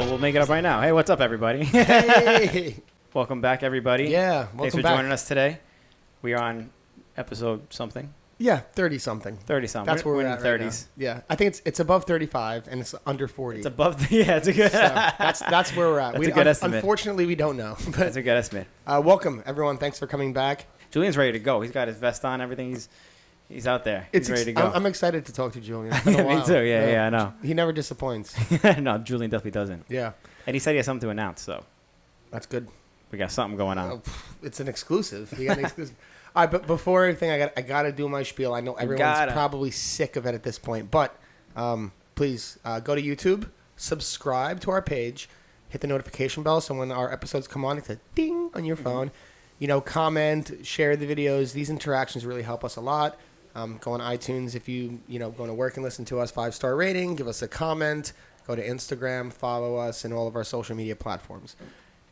we'll make it up right now. Hey, what's up, everybody? Hey. Welcome back, everybody. Yeah, welcome Thanks for back. joining us today. We are on episode something. Yeah, 30-something. 30-something. That's where we're in at the 30s. right now. Yeah, I think it's above 35 and it's under 40. It's above. Yeah, it's a good. So that's where we're at. That's a good estimate. Unfortunately, we don't know. But That's a good estimate. welcome, everyone. Thanks for coming back. Julian's ready to go. He's got his vest on. Everything. He's out there. He's ready to go. I'm excited to talk to Julian. It's been a Me while. too. Yeah, I know. He never disappoints. No, Julian definitely doesn't. Yeah, And he said he has something to announce, so that's good. we got something going on. It's an exclusive. We got an exclusive. All right, but before everything, I got to do my spiel. I know everyone's probably sick of it at this point, but please go to YouTube, subscribe to our page, hit the notification bell so when our episodes come on, it's a ding on your phone. You know, comment, share the videos. These interactions really help us a lot. Go on iTunes if you going to work and listen to us, 5-star rating, give us a comment. Go to Instagram, follow us in all of our social media platforms.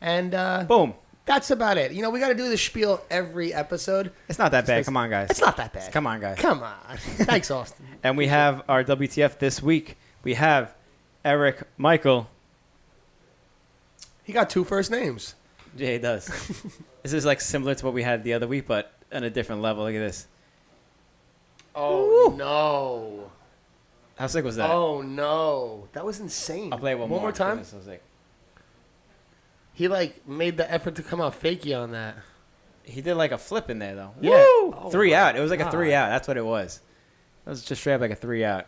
And Boom. that's about it. You know, we got to do the spiel every episode. It's not that bad. Come on, guys. It's not that bad. Come on, guys. Come on. Thanks, Austin. And we have our WTF this week. We have Eric Michael. He got 2 first names. Yeah, he does. This is like similar to what we had the other week, but on a different level. Look at this. Oh, no. How sick was that? Oh, no. That was insane. I'll play it one more time. So sick. He, made the effort to come out fakey on that. He did like a flip in there, though. Woo! Yeah. Oh 3 my out. It was like a 3 God. out. That's what it was. It was just straight up like a 3 out.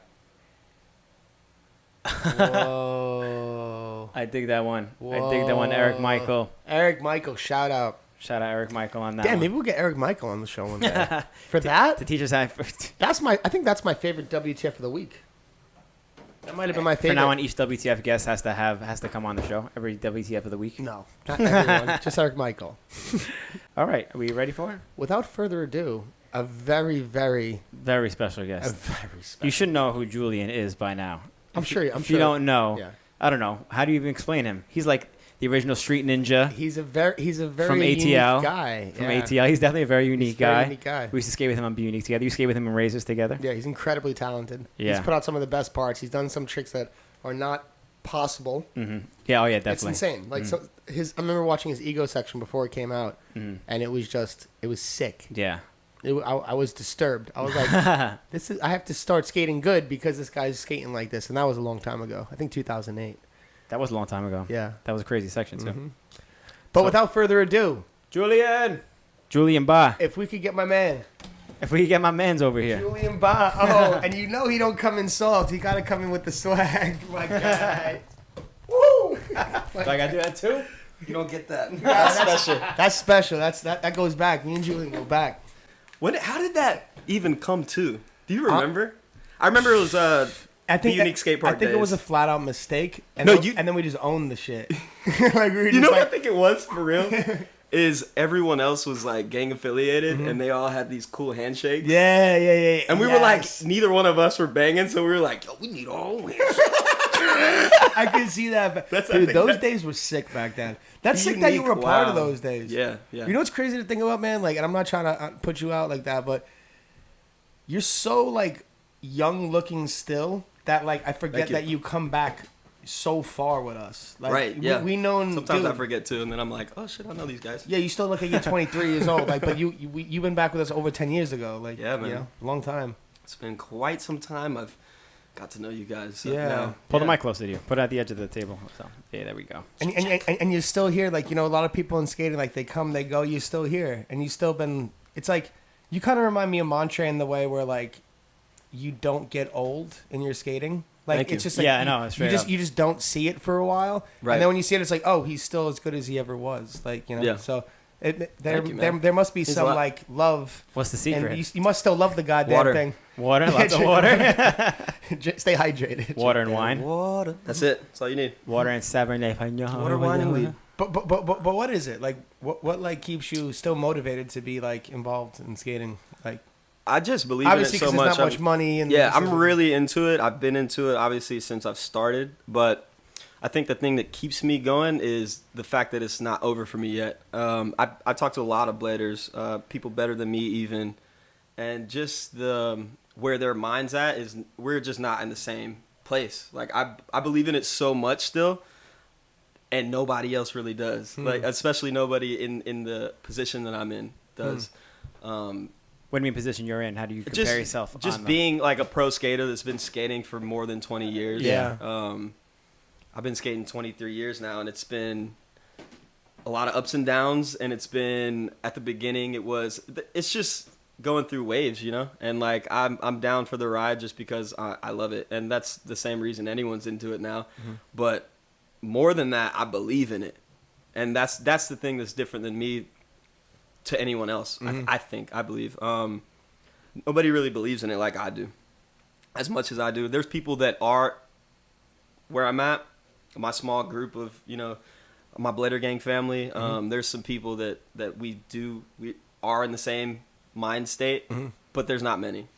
Whoa. I dig that one. I dig that one. Eric Michael. Eric Michael, shout out. Shout out Eric Michael on that Damn, one. maybe we'll get Eric Michael on the show one day. For that? To teach us how. I think that's my favorite WTF of the week. That might have been my favorite. For now on, each WTF guest has to come on the show every WTF of the week. No, not everyone. Just Eric Michael. All right, are we ready for it? Without further ado, a very, very, Very special guest. very special. You should know who Julian is by now. I'm sure. If you don't know, Yeah. I don't know. How do you even explain him? He's like the original street ninja He's a very from unique ATL. guy. From Yeah. ATL. He's definitely a very unique He's a very guy. unique guy. We used to skate with him on Bunique together. You skate with him in Razors together. Yeah, he's incredibly talented. Yeah. He's put out some of the best parts. He's done some tricks that are not possible. Mm-hmm. Yeah. Oh yeah. It's Definitely. insane. Like I remember watching his ego section before it came out, and it was sick. Yeah. I was disturbed. I was like, I have to start skating good because this guy's skating like this, and that was a long time ago. I think 2008. That was a long time ago. Yeah. That was a crazy section too. Mm-hmm. But without further ado, Julian Bah. if we could get my man, If we could get my man's over here. Julian Bah. Oh, and you know he don't come in soft. He got to come in with the swag. My God. Woo! Do I gotta do that too? You don't get that. That's special. That's special. That goes back. Me and Julian go back. How did that even come to? Do you remember? I remember it was Unique Skate Park I think it was a days. flat out mistake. And No, then, and then we just owned the shit. Like, we were You just know what I like, think it was for real? Is everyone else was like gang affiliated and they all had these cool handshakes. Yeah. And we were like, neither one of us were banging, so we were like, yo, we need our own handshake. I can see that. That's- I Dude, think those that- days were sick back then. That's sick that you were a Unique, part of wow. those days. Yeah. You know what's crazy to think about, man? Like, and I'm not trying to put you out like that, but you're so like young looking still that like I forget that you come back so far with us. Like, Right, yeah. We known. Sometimes dude, I forget too, and then I'm like, oh shit, I know these guys. Yeah, you still look like you're 23 years old. Like, but you've been back with us over 10 years ago. Like, Yeah, man. You know, long time. It's been quite some time I've got to know you guys. So Yeah. now- Pull the mic closer to you. Put it at the edge of the table. So, yeah, there we go. And you're still here. Like, you know, a lot of people in skating, like, they come, they go. You're still here, and you still been. It's like you kind of remind me of Montre in the way where like you don't get old in your skating. Like, Thank it's you. just like Yeah, I know, straight up. you just don't see it for a while, Right. and then when you see it, it's like, oh, he's still as good as he ever was. Like, you know, Yeah. so. There Thank you, man. there must be Means a some lot. like love. What's the secret? And you must still love the goddamn Water. thing. Water, lots of water. Stay hydrated. Water and wine. Water. That's it. That's all you need. Water and Cabernet Sauvignon. Water, wine, and weed. But what is it like? What like keeps you still motivated to be like involved in skating? Like, I just believe in it obviously so because much. there's not much money. And Yeah, I'm really into it. I've been into it obviously since I've started, but I think the thing that keeps me going is the fact that it's not over for me yet. I talked to a lot of bladers, people better than me even, and just where their mind's at is we're just not in the same place. Like I believe in it so much still, and nobody else really does. Like, especially nobody in the position that I'm in does. What do you mean position you're in? How do you compare yourself? Just being like a pro skater that's been skating for more than 20 years. Yeah. I've been skating 23 years now, and it's been a lot of ups and downs. And it's been, at the beginning, it's just going through waves, you know. And like I'm down for the ride just because I love it, and that's the same reason anyone's into it now. But more than that, I believe in it, and that's the thing that's different than me to anyone else. I believe. Nobody really believes in it like I do, as much as I do. There's people that are where I'm at, my small group of, you know, my Blader Gang family. There's some people that we are in the same mind state, but there's not many.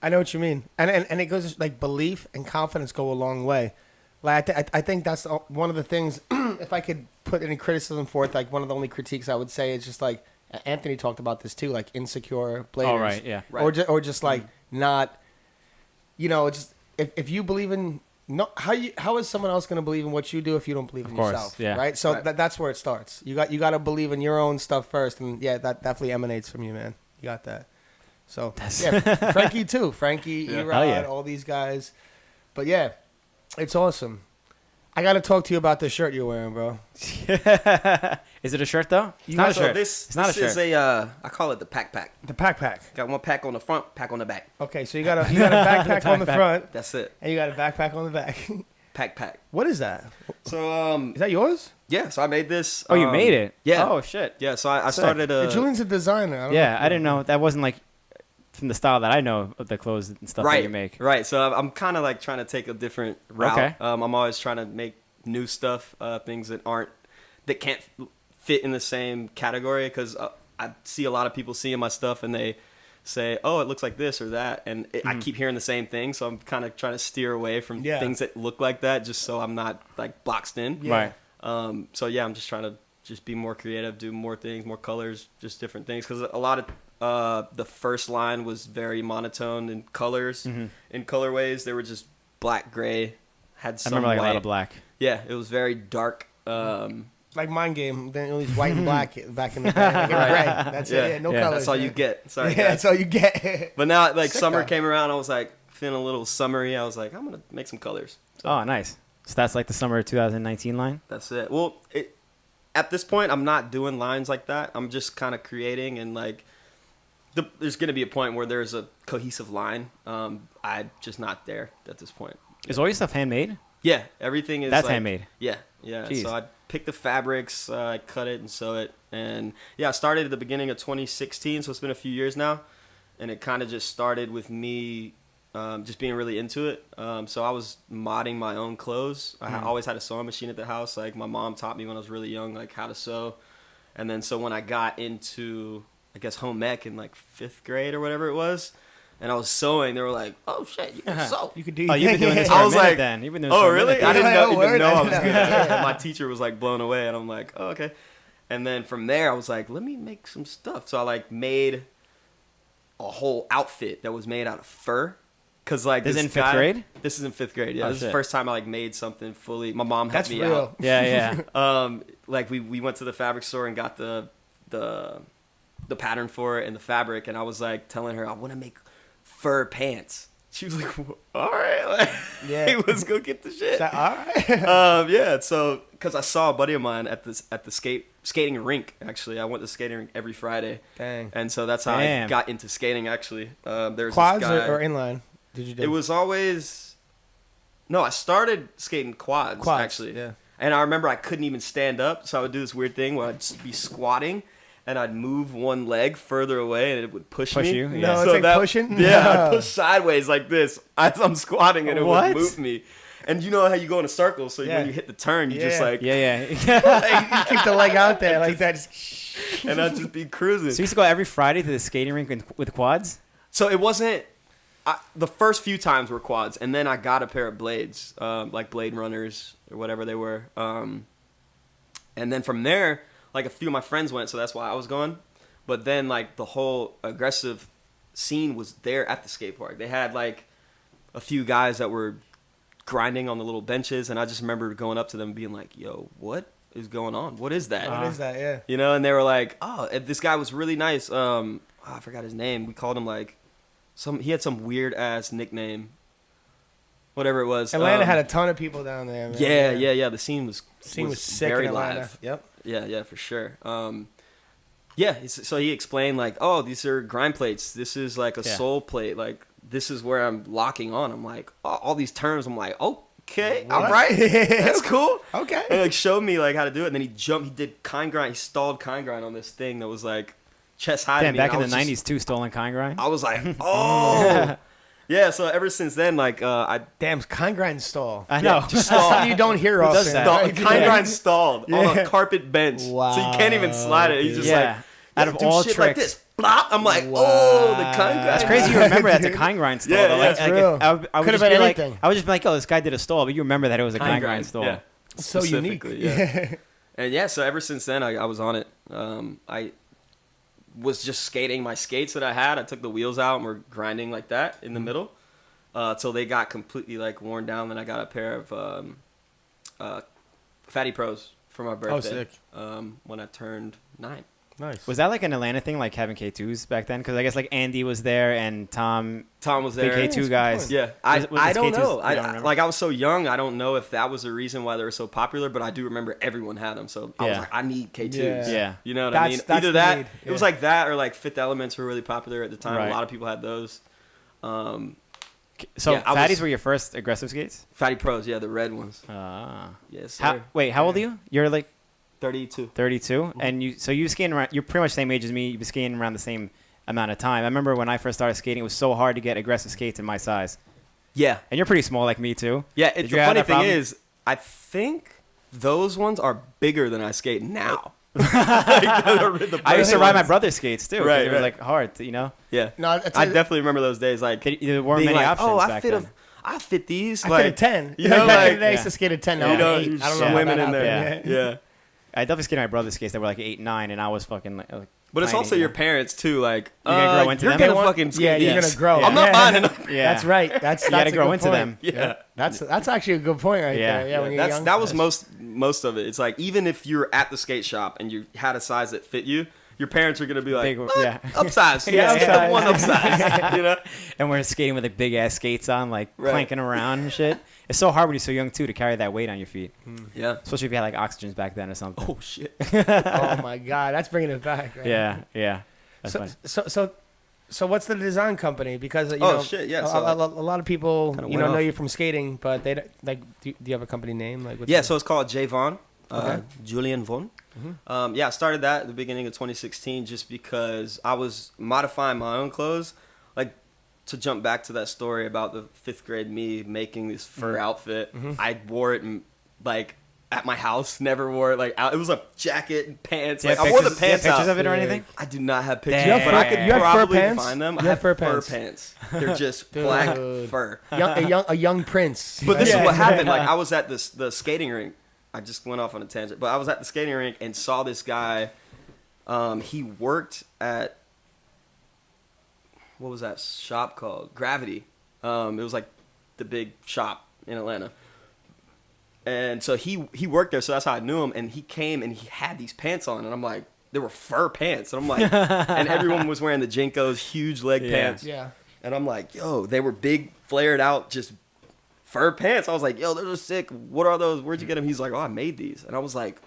I know what you mean, and it goes like belief and confidence go a long way. Like I think that's one of the things. If I could put any criticism forth, like one of the only critiques I would say is just like Anthony talked about this too, like insecure bladers. Oh right, yeah, right. Or just like not, you know, just if you believe in how is someone else going to believe in what you do if you don't believe in yourself? Yeah. Right. So that's where it starts. You got to believe in your own stuff first, and yeah, that definitely emanates from you, man. You got that. So Frankie too. Frankie, Erod, all these guys. But yeah, it's awesome. I got to talk to you about the shirt you're wearing, bro. Is it a shirt though? It's not a shirt. It's not a shirt. This is I call it the pack. The pack. Got one pack on the front, pack on the back. Okay, so you got a backpack on the front. That's it. And you got a backpack on the back. Pack. What is that? So is that yours? Yeah, so I made this. Oh, you made it? Yeah. Oh shit. Yeah, so I started Julian's a designer. I didn't know that wasn't like from the style that I know of the clothes and stuff that you make. Right. So I'm kind of like trying to take a different route. Okay. I'm always trying to make new stuff, things that can't fit in the same category, because I see a lot of people seeing my stuff and they say, oh, it looks like this or that, and I keep hearing the same thing, so I'm kind of trying to steer away from things that look like that, just so I'm not like boxed in. Right. So yeah, I'm just trying to just be more creative, do more things, more colors, just different things, because a lot of the first line was very monotone in colors, in colorways. They were just black, gray, had some I remember like white. a lot of black. Yeah, it was very dark. Like Mind Game, then it was white and black back in the day. Like gray. That's it. Yeah, no colors. That's all you get. Sorry, yeah, that's all you get. But now, like, summer came around, I was like feeling a little summery. I was like, I'm gonna make some colors. So, oh, nice. So that's like the summer 2019 line. That's it. Well, at this point, I'm not doing lines like that. I'm just kind of creating, and like, there's gonna be a point where there's a cohesive line. I'm just not there at this point. Is all your stuff handmade? Yeah, everything is. That's like, handmade. Yeah. Jeez. So I pick the fabrics, I cut it and sew it, and I started at the beginning of 2016, so it's been a few years now, and it kind of just started with me just being really into it. So I was modding my own clothes. I always had a sewing machine at the house. Like, my mom taught me when I was really young, like, how to sew, and then so when I got into, I guess, home ec in like 5th grade or whatever it was, and I was sewing, they were like, "Oh shit, you can sew." You could do. Oh, you've been doing this for I a was minute like, then. You've been doing oh, this for a really? minute I then. didn't even know I was No. good at it. My teacher was like blown away, and I'm like, "Oh, okay." And then from there, I was like, "Let me make some stuff." So I like made a whole outfit that was made out of fur. Cause like This is in 5th guy, grade? This is in 5th grade. Yeah, Oh, this is the shit. first time I like made something fully. My mom helped me real. out. Yeah. Like we went to the fabric store and got the pattern for it and the fabric, and I was like telling her I want to make fur pants. She was like, "All right, like, hey, let's go get the shit." All right. So because I saw a buddy of mine at the skating rink. Actually, I went to skating rink every Friday. Dang. And so that's how I got into skating. Actually, there's Quads this guy, or inline? Did you do? It was always no. I started skating quads actually. Yeah. And I remember I couldn't even stand up, so I would do this weird thing where I'd be squatting. And I'd move one leg further away, and it would push me. you? No, Yeah. it's like pushing? Yeah, No. I'd push sideways like this as I'm squatting, and it What? would move me. And you know how you go in a circle, so when you hit the turn, you just like... Yeah. You keep the leg out there like that. And I'd just be cruising. So you used to go every Friday to the skating rink with quads? So it wasn't... the first few times were quads, and then I got a pair of blades, like Blade Runners or whatever they were. And then from there, like a few of my friends went, so that's why I was going. But then like the whole aggressive scene was there at the skate park. They had like a few guys that were grinding on the little benches, and I just remember going up to them and being like, "Yo, what is going on? What is that? What is that? Yeah. You know, and they were like, oh, this guy was really nice. I forgot his name. We called him like he had some weird ass nickname. Whatever it was. Atlanta had a ton of people down there, man. Yeah. The scene was sick very in Atlanta. live. Yep. Yeah, for sure. So he explained like, oh, these are grind plates. This is like a soul plate. Like, this is where I'm locking on. I'm like, all these terms. I'm like, okay, What? all right, that's cool. Okay. And like showed me like how to do it. And then he did kind grind. He stalled kind grind on this thing that was like chest high. Damn, to me. back in the 90s too, stolen kind grind. I was like, oh. Yeah, so ever since then, like, Damn, kind grind stall. I know. That's something you don't hear often. does that? Right? kind grind stalled on Yeah. a carpet bench. Wow. So you can't even slide it. He's just like, out of do all shit tricks. like this. Blop. I'm like, Wow. oh, the kind grind. That's crazy. You remember that's a kind grind stall. Yeah, though. yeah, Like, that's like, real. I would Could've just been be like, anything. I would just be like, oh, this guy did a stall, but you remember that it was a kind grind stall. Yeah. So unique. Specifically, yeah. And yeah, so ever since then, I was on it. I was just skating my skates that I had. I took the wheels out and we're grinding like that in the middle. Till they got completely like worn down. Then I got a pair of Fatty Pros for my birthday. sick. When I turned 9. Nice. Was that like an Atlanta thing, like having K2s back then? Because I guess like Andy was there and Tom, Tom was big there. K2 guys. Yeah, Was I don't K2s? know. You don't remember? Like I was so young, I don't know if that was the reason why they were so popular. But I do remember everyone had them, so I was Yeah. like, I need K2s. Yeah. You know what I mean? That's Either the that, need, it was yeah. like that, or like Fifth Elements were really popular at the time. Right. A lot of people had those. So Yeah, I Fatties was- were your first aggressive skates? Fatty Pros, yeah, the red ones. Ah. Yes, How, sir. wait, how old are you? You're like 32. 32, and you skating around. You're pretty much the same age as me. You've been skating around the same amount of time. I remember when I first started skating, it was so hard to get aggressive skates in my size. Yeah, And you're pretty small like me too. yeah. Did The you have funny that thing problem? is, I think those ones are bigger than I skate now. Like, the I used to brand ride my ones. brother's skates too. 'cause Right, they were right. like hard, you know. Yeah, No, it's I definitely remember those days. Like There weren't being many like, options oh, back then. I fit these. I like, fit a 10. You know, Back in like, the day, I used yeah. to skate a 10. Now you know, I'm 8. you're I don't know how swimming that in there. happened. Yeah. I definitely skated my brother's skates that were like 8, 9, and I was fucking like. But it's tiny, also you your know? parents too. Like You're gonna grow into you're them? gonna They want- fucking skate yeah, you're these. gonna grow. I'm not Yeah. buying them. Yeah. That's right. That's You gotta a grow good into point. them. Yeah. That's actually a good point right there. Yeah, when you're young. That was most of it. It's like even if you're at the skate shop and you had a size that fit you, your parents are gonna be like, Big- "What? yeah. Upsize, Yeah, yeah, upsize. one upsize." You know, And we're skating with like big ass skates on, like Right. clanking around and shit. It's so hard when you're so young too to carry that weight on your feet, yeah. especially if you had like oxygens back then or something. Oh shit. Oh my God, that's bringing it back. Right? Yeah. That's So, funny. so what's the design company? Because you Oh, know, shit, yeah, a, so a lot of people kinda you went know off. you from skating, but they don't- like. Do you have a company name? Like, what's Yeah, the- so it's called J.Vaughn. Okay. Julian Vaughn. Yeah, I started that at the beginning of 2016 just because I was modifying my own clothes. Like, to jump back to that story about the 5th grade me making this fur outfit, I wore it like at my house, never wore it like out. It was a jacket and pants. Do you Like, have I wore the pictures- do you have pants pictures out. of it or anything? I do not have pictures, Damn. but I could You have fur probably pants? find them. You I have have fur fur pants? pants. They're just black fur. a young prince. But this is Yeah. what happened. Like I was at the skating rink. I just went off on a tangent, but I was at the skating rink and saw this guy. He worked at what was that shop called? Gravity. It was like the big shop in Atlanta. And so he worked there, so that's how I knew him. And he came and he had these pants on, and I'm like, they were fur pants. And I'm like, and everyone was wearing the Jinkos, huge leg Yeah. pants. Yeah. And I'm like, yo, they were big, flared out, just fur pants. I was like, yo, those are sick. What are those? Where'd you get them? He's like, oh, I made these. And I was like,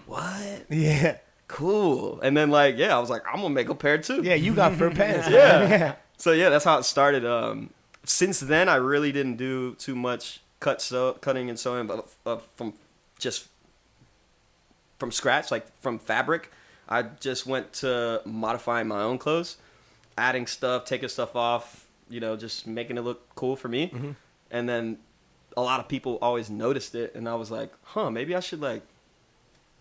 what? Yeah. Cool. And then like, yeah, I was like, I'm gonna make a pair too. Yeah, you got fur pants. Yeah. So yeah, that's how it started. Since then, I really didn't do too much cutting and sewing, but from scratch, like from fabric. I just went to modifying my own clothes, adding stuff, taking stuff off, just making it look cool for me. Mm-hmm. And then a lot of people always noticed it, and I was like, maybe I should like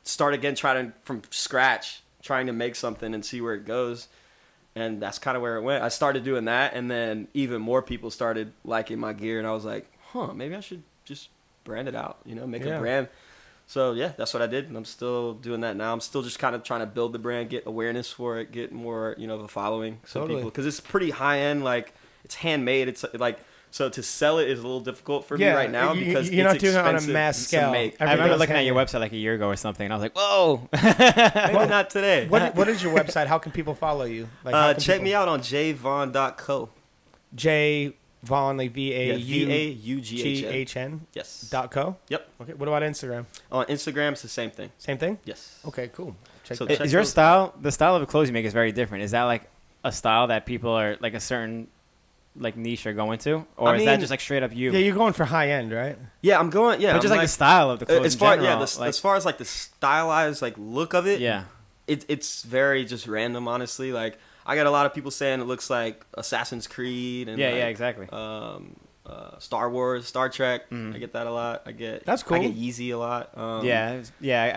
start again, from scratch, trying to make something and see where it goes. And that's kind of where it went. I started doing that, and then even more people started liking my gear, and I was like, maybe I should just brand it out, make a brand. So yeah, that's what I did, and I'm still doing that now. I'm still just kind of trying to build the brand, get awareness for it, get more, of a following, so Totally. people, because it's pretty high end, like it's handmade. It's like So to sell it is a little difficult for me right now because you're not it's doing it on a expensive mass to scale. make. I remember looking at your website like a year ago or something, and I was like, "Whoa!" Maybe not today. What is your website? How can people follow you? Like, check me out on jvaughn.co. J.Vaughn, like VAUGHN. Yes. Yes. .co. Okay. What about Instagram? On Instagram, it's the same thing. Same thing. Yes. Okay. Cool. So that. Is your style, the style of the clothes you make, is very different? Is that like a style that people are like a certain like niche are going to, or is that just like straight up you? Yeah, you're going for high end, right? Yeah, I'm going. Yeah, but just like the style of the clothes. As far in general, as far as like the stylized like look of it. Yeah. It's very just random, honestly. Like I got a lot of people saying it looks like Assassin's Creed and yeah, exactly. Star Wars, Star Trek. I get that a lot. That's cool. I get Yeezy a lot. Yeah.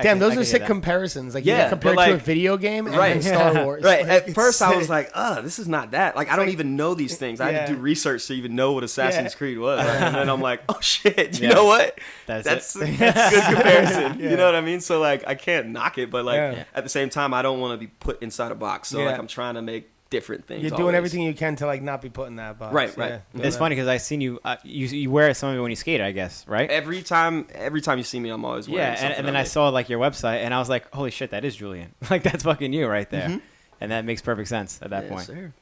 Damn, those are sick comparisons. Like, yeah, you compare to a video game and then Star Wars. Right. Like, At first, I was like, this is not that. Like, I don't even know these things. I had to do research to even know what Assassin's Creed was. And then I'm like, oh shit, you know what? That's good comparison. You know what I mean? So like, I can't knock it, but like at the same time, I don't want to be put inside a box. So like, I'm trying to make different things. You're doing everything you can to like not be put in that box. Right. Yeah. It's funny because I seen you. You wear some of it when you skate, I guess, right? Every time you see me, I'm always wearing something. And then I saw like your website, and I was like, holy shit, that is Julian. Like that's fucking you right there, and that makes perfect sense at that point. Sir.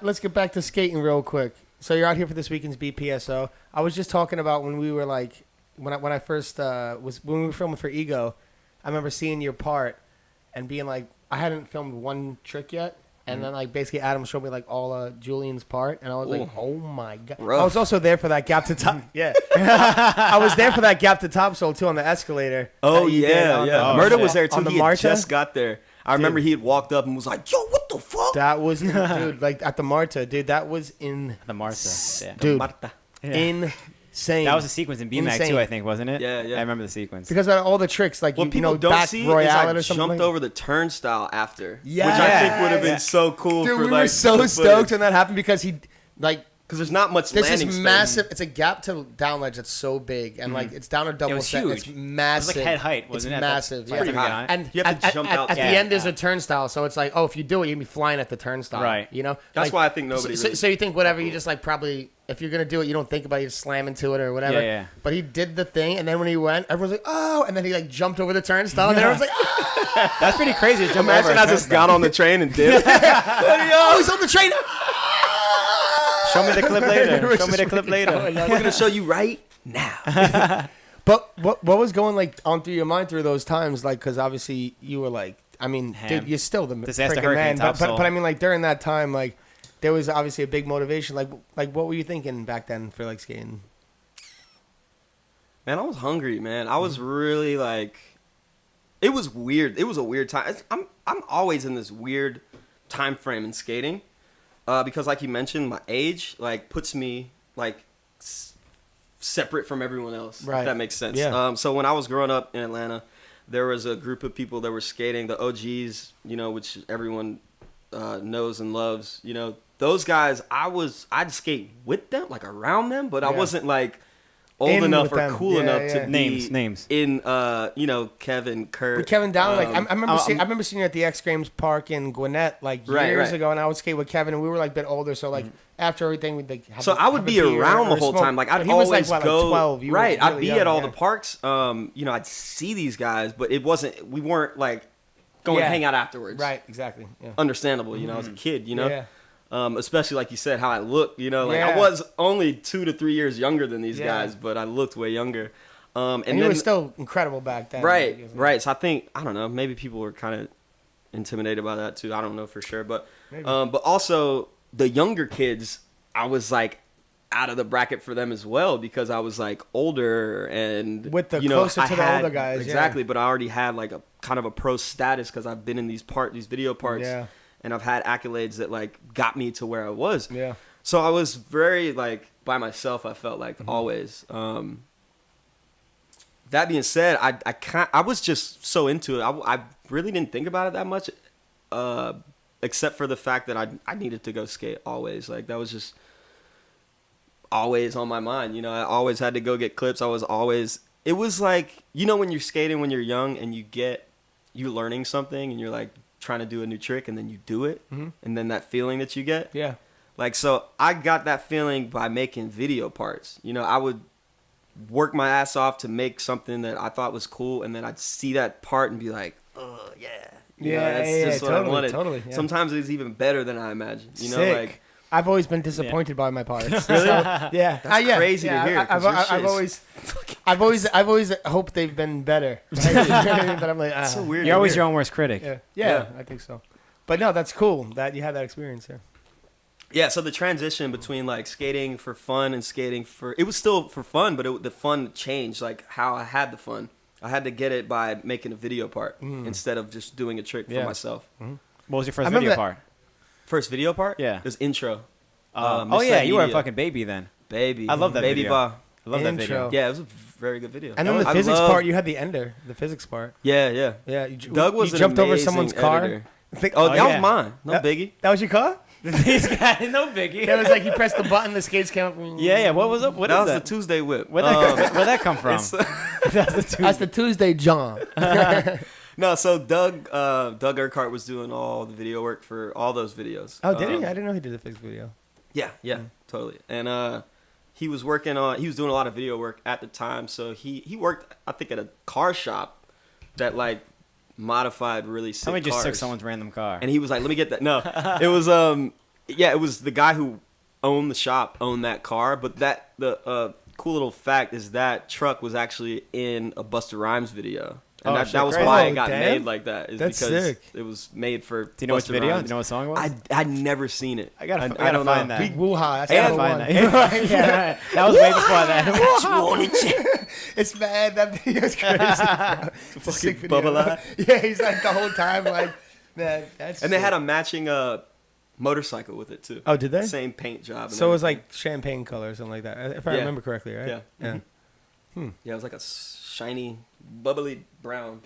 Let's get back to skating real quick. So you're out here for this weekend's BPSO. I was just talking about when we were like when I first when we were filming for Ego. I remember seeing your part and being like, I hadn't filmed one trick yet. And then, like, basically, Adam showed me, like, all Julian's part. And I was like, oh, my God. Rough. I was also there for that gap to top. Yeah. I was there for that gap to topsoul, too, on the escalator. Oh, yeah. Murder was there, too. On the He Marta? had just got there. I remember he had walked up and was like, yo, what the fuck? That was, dude, like, at the Marta. Dude, that was in. The Martha. Yeah. Dude, Marta. insane. That was a sequence in BMAC, too, I think, wasn't it? Yeah. I remember the sequence. Because of all the tricks, like, what people don't back see Royale is I or something. jumped over the turnstile after. Yeah. Which I think would have been so cool Dude, for, we like, were so the stoked footage. when that happened because he, like, Because there's not much this landing is space. massive. It's a gap to down ledge that's so big, and like it's down a double It was set. huge. It's massive. It was like head height, wasn't it's it? massive. That's Yeah. pretty high. high. And You have to jump out at to the it. end is a turnstile, so it's like, oh, if you do it, you're gonna be flying at the turnstile, Right. You know, That's like, why I think nobody So, really- so you think whatever you just like probably if you're gonna do it, you don't think about it, you just slam into it or whatever. Yeah. But he did the thing, and then when he went, everyone's like, oh, and then he like jumped over the turnstile, and then everyone's like, oh, That's pretty crazy to jump over Imagine a I just turnstile. got on the train and did. oh, he's on the train. Show me the clip later. We're Show me the just clip later. We're gonna show you right now. But what was going like on through your mind through those times? Like, because obviously you were like, I mean, Ham. dude, you're still the Disaster freaking Hurricane man. But Topsoul. I mean, like during that time, like there was obviously a big motivation. Like what were you thinking back then for like skating? Man, I was hungry, man. I was really like, it was weird. It was a weird time. I'm always in this weird time frame in skating, because like you mentioned, my age like puts me like separate from everyone else. Right. If that makes sense. Yeah. So when I was growing up in Atlanta, there was a group of people that were skating, the OGs, which everyone knows and loves. Those guys, I'd skate with them, like around them, but I wasn't like old In enough with or them. cool Yeah, enough yeah. to be Names. in Kevin, Kurt. With Kevin down, like I remember, I'm- I remember seeing you at the X Games Park in Gwinnett like Right, years right. ago, and I would skate with Kevin, and we were like a bit older, so like after everything, we'd like. Have So I would have a be beer around or the whole smoke. time. Like But I'd he was always like, go. like 12. You were right. I'd really be young, at all yeah. the parks. I'd see these guys, but it wasn't. We weren't like going to Yeah. hang out afterwards. Right, exactly. Yeah. Understandable. I was a kid. Yeah. Especially like you said, how I looked. Like Yeah. I was only 2 to 3 years younger than these Yeah. guys, but I looked way younger. And you then, were still incredible back then. right. So I think I don't know. Maybe people were kind of intimidated by that too. I don't know for sure, but also the younger kids, I was like out of the bracket for them as well because I was like older and With the closer to the older guys, exactly. yeah. But I already had like a kind of a pro status because I've been in these video parts, Yeah. and I've had accolades that like got me to where I was. Yeah. So I was very like by myself. I felt like Mm-hmm. always. That being said, I was just so into it. I really didn't think about it that much, except for the fact that I needed to go skate always. Like that was just always on my mind. I always had to go get clips. It was like, when you're skating when you're young and you're learning something and you're like trying to do a new trick and then you do it. Mm-hmm. And then that feeling that you get. Yeah. Like, so I got that feeling by making video parts. You know, I would work my ass off to make something that I thought was cool, and then I'd see that part and be like, oh, yeah. You know, that's just what I wanted. Totally, yeah. Sometimes it's even better than I imagined. You know, Sick. like... I've always been disappointed by my parts. Really? So, yeah. That's crazy to hear. I've always hoped they've been better. Right? But I'm like, so weird. You're always your own worst critic. Yeah, I think so. But no, that's cool that you had that experience here. Yeah, so the transition between like skating for fun and skating for it was still for fun, but the fun changed. Like how I had the fun, I had to get it by making a video part instead of just doing a trick for myself. Mm-hmm. What was your first video part? First video part? Yeah, it was intro. Oh yeah, you were a fucking baby then. Baby, I love that Baby video. Bah. I love that video. Yeah, it was a very good video. And then the physics part, you had the ender, the physics part. Yeah. Doug was you jumped over amazing someone's editor. car. Oh, that was mine. No biggie. That was your car? These guys, no biggie. It was like he pressed the button, the skates came up. Yeah. What was up? What that is was that? the Tuesday whip. Where'd that come from? That's the Tuesday John. No, so Doug Urquhart was doing all the video work for all those videos. Oh, did he? I didn't know he did the physics video. Yeah, totally. And he was doing a lot of video work at the time. So he worked, I think, at a car shop that like modified really sick Somebody just cars. took someone's random car. And he was like, "Let me get that." No, it was it was the guy who owned the shop owned that car. But the cool little fact is that truck was actually in a Busta Rhymes video. And that was why it got made like that. Is That's because sick. It was made for. Do you know which Busta video? Rhymes. Do you know what song it was? I'd never seen it. I gotta don't find know. that. Woo-ha. That's I gotta number find one. that. Yeah, that was way before that. It's mad. That video's crazy. It's a sick video. Bubba. Yeah, he's like the whole time like, man, that's And they sick. had a matching motorcycle with it too. Oh, did they? Same paint job. And So it was everything. like champagne color or something like that, if I Yeah. remember correctly, right? Yeah. Yeah. Yeah, it was like a shiny, bubbly brown.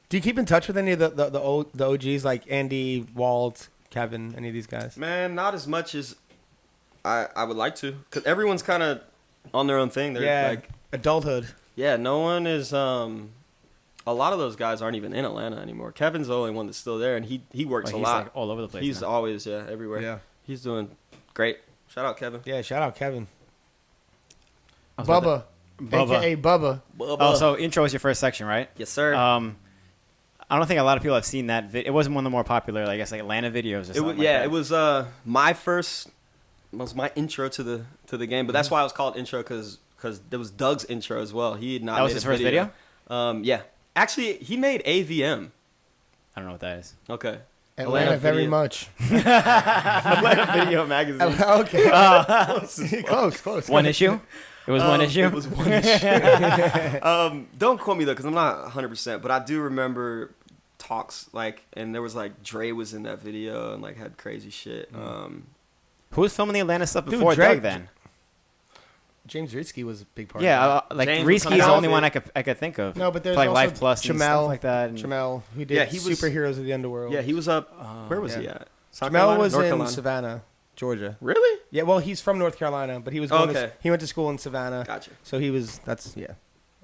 Do you keep in touch with any of the OGs like Andy, Walt, Kevin, any of these guys? Man, not as much as I would like to, because everyone's kind of on their own thing. They're like adulthood. Yeah, no one is. A lot of those guys aren't even in Atlanta anymore. Kevin's the only one that's still there, and he works a He's lot. Like all over the place. He's now. always everywhere. Yeah. He's doing great. Shout out Kevin. Yeah, shout out Kevin. Bubba. AKA Bubba. Oh, so intro was your first section, right? Yes, sir. I don't think a lot of people have seen that. It wasn't one of the more popular, I guess, like Atlanta videos or something. It was my intro to the game, but that's why it was called intro because there was Doug's intro as well. He had not. That was his first video. Yeah, actually, he made AVM. I don't know what that is. Okay. Atlanta very much. Atlanta Video Magazine. Okay. Close. One issue. It was one issue. It was one issue. Don't quote me though, because I'm not 100%, but I do remember talks and there was Dre was in that video and had crazy shit. Who was filming the Atlanta stuff Dude, before Dre- Doug then? James Ritsky was a big part. Yeah, of James was Risky's coming the out only with one it. I could think of. No, but there's like also Life Plus and Jamel, stuff like that. And Jamel, who did Yeah, he was- Superheroes of the Underworld. Yeah, he was up. Where was yeah. he at? South Jamel Carolina? was North in Carolina? Savannah, Georgia. Really? Yeah, well, he's from North Carolina, but he was Oh, going okay. he went to school in Savannah. Gotcha. So he was. That's yeah.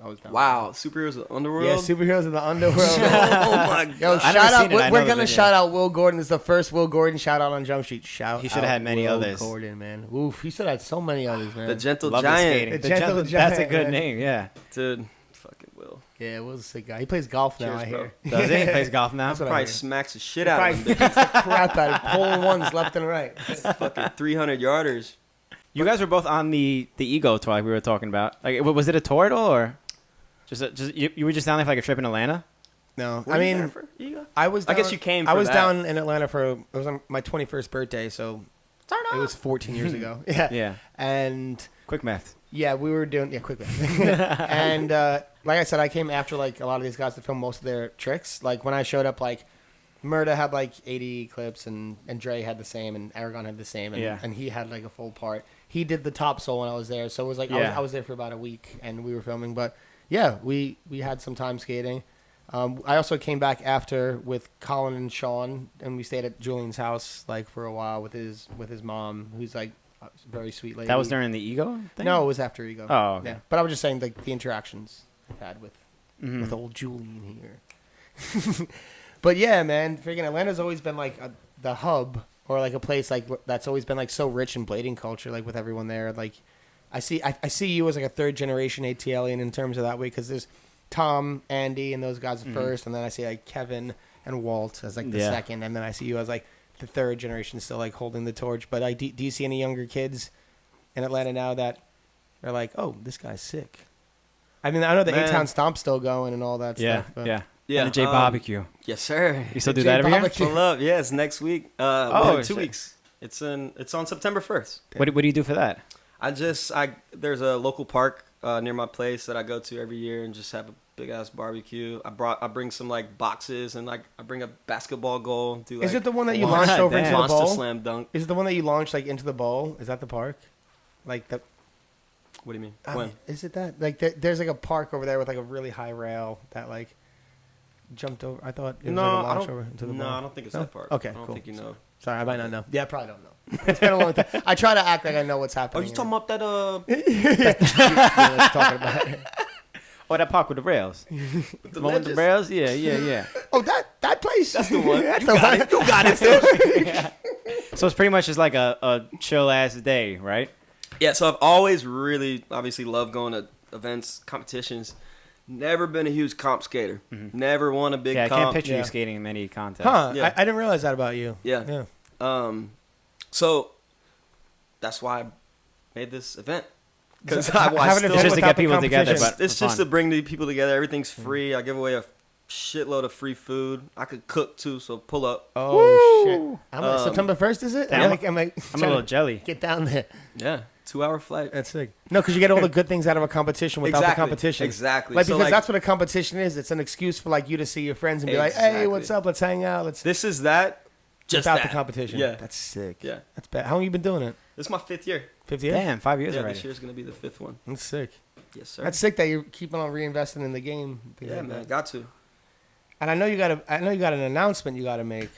I was down. Wow, Superheroes of the Underworld. Yeah, Superheroes of the Underworld. Oh my god. Yo, I've shout never out! seen it. I know We're the gonna video. shout out Will Gordon. It's the first Will Gordon shout out on Jump Street. He should have had many Will others. Gordon, man. Oof, he should have had so many others, man. The Gentle Love the skating. Giant. The Gentle That's a Giant, good man. name. Yeah. Dude, fucking Will. Yeah, Will's a sick guy. He plays golf now. Cheers, I bro. hear. Does he? He plays golf now. That's what I Probably hear. smacks the shit out Probably of him. beats the crap out of pulling ones left and right. Fucking 300 yarders. You guys were both on the Ego tour like we were talking about. Was it a tour at all, or just you were just down there for a trip in Atlanta? No, Were I you mean, there for Ego? I was. I Down, guess you came I for was that. down in Atlanta it was on my 21st birthday, so it was 14 years ago. Yeah. Yeah. And Quick math. yeah, we were doing quick math. And like I said, I came after a lot of these guys to film most of their tricks. Like when I showed up, Murda had 80 clips, and Dre had the same, and Aragon had the same, and he had a full part. He did the top soul when I was there, so it was I was there for about a week, and we were filming. But yeah, we had some time skating. I also came back after with Colin and Sean, and we stayed at Julian's house for a while with his mom, who's a very sweet lady. That was during the Ego thing? No, it was after Ego. Oh, okay. Yeah, but I was just saying the interactions I've had with old Julian here. But yeah, man, freaking Atlanta's always been the hub or like a place like that's always been like so rich in blading culture, like with everyone there. Like, I see you as like a third generation ATLian in terms of that way, because there's Tom, Andy, and those guys first, and then I see like Kevin and Walt as like the second, and then I see you as like the third generation, still like holding the torch. But do you see any younger kids in Atlanta now that are like, oh, this guy's sick? I mean, I know the A-Town Stomp's still going and all that stuff. But. Yeah. Yeah, and the J Barbecue. Yes, sir. You still do that every year? Pull up. Yeah, it's next week. Oh, 2 weeks. It's on September 1st. What do you do for that? There's a local park near my place that I go to every year and just have a big ass barbecue. I bring some like boxes and like I bring a basketball goal. Do like, is it the one that you launched over into the Monster bowl? Slam dunk. Is it the one that you launched like into the bowl? Is that the park? Like the. What do you mean? When? Is it that? Like there's like a park over there with like a really high rail that like jumped over. I thought it was like a launch over into the bowl. No, I don't think it's that park. Okay, I don't think you know. Sorry, I might not know. Yeah, I probably don't know. It's been a long time. I try to act like I know what's happening. Oh, you talking about that? Let's talk about it. Oh, that park with the rails. The one with the rails? Yeah. Oh, that place. That's the one. That's the one. You got it, Phil. Yeah. So it's pretty much just like a chill ass day, right? Yeah, so I've always really, obviously, loved going to events, competitions. Never been a huge comp skater. Never won a big comp. I can't picture you skating in many contests. Huh, Yeah. I didn't realize that about you. Yeah. So that's why I made this event. Because it's just to get people together. But it's just to bring the people together. Everything's free. I give away a shitload of free food. I could cook too, so pull up. Oh, shit. September 1st, is it? I'm a little jelly. Get down there. Yeah. 2-hour flight. That's sick. No, because you get all the good things out of a competition without the competition. Exactly. Like, because that's what a competition is. It's an excuse for like you to see your friends and be like, hey, what's up? Let's hang out. This is that. Just without that. the competition. Yeah. That's sick. Yeah. That's bad. How long you been doing it? This is my 5th year. 5th year? Damn, 5 years already. This year's going to be the 5th one. That's sick. Yes, sir. That's sick that you're keeping on reinvesting in the game. Yeah, man. Got to. And I know you got an announcement you got to make.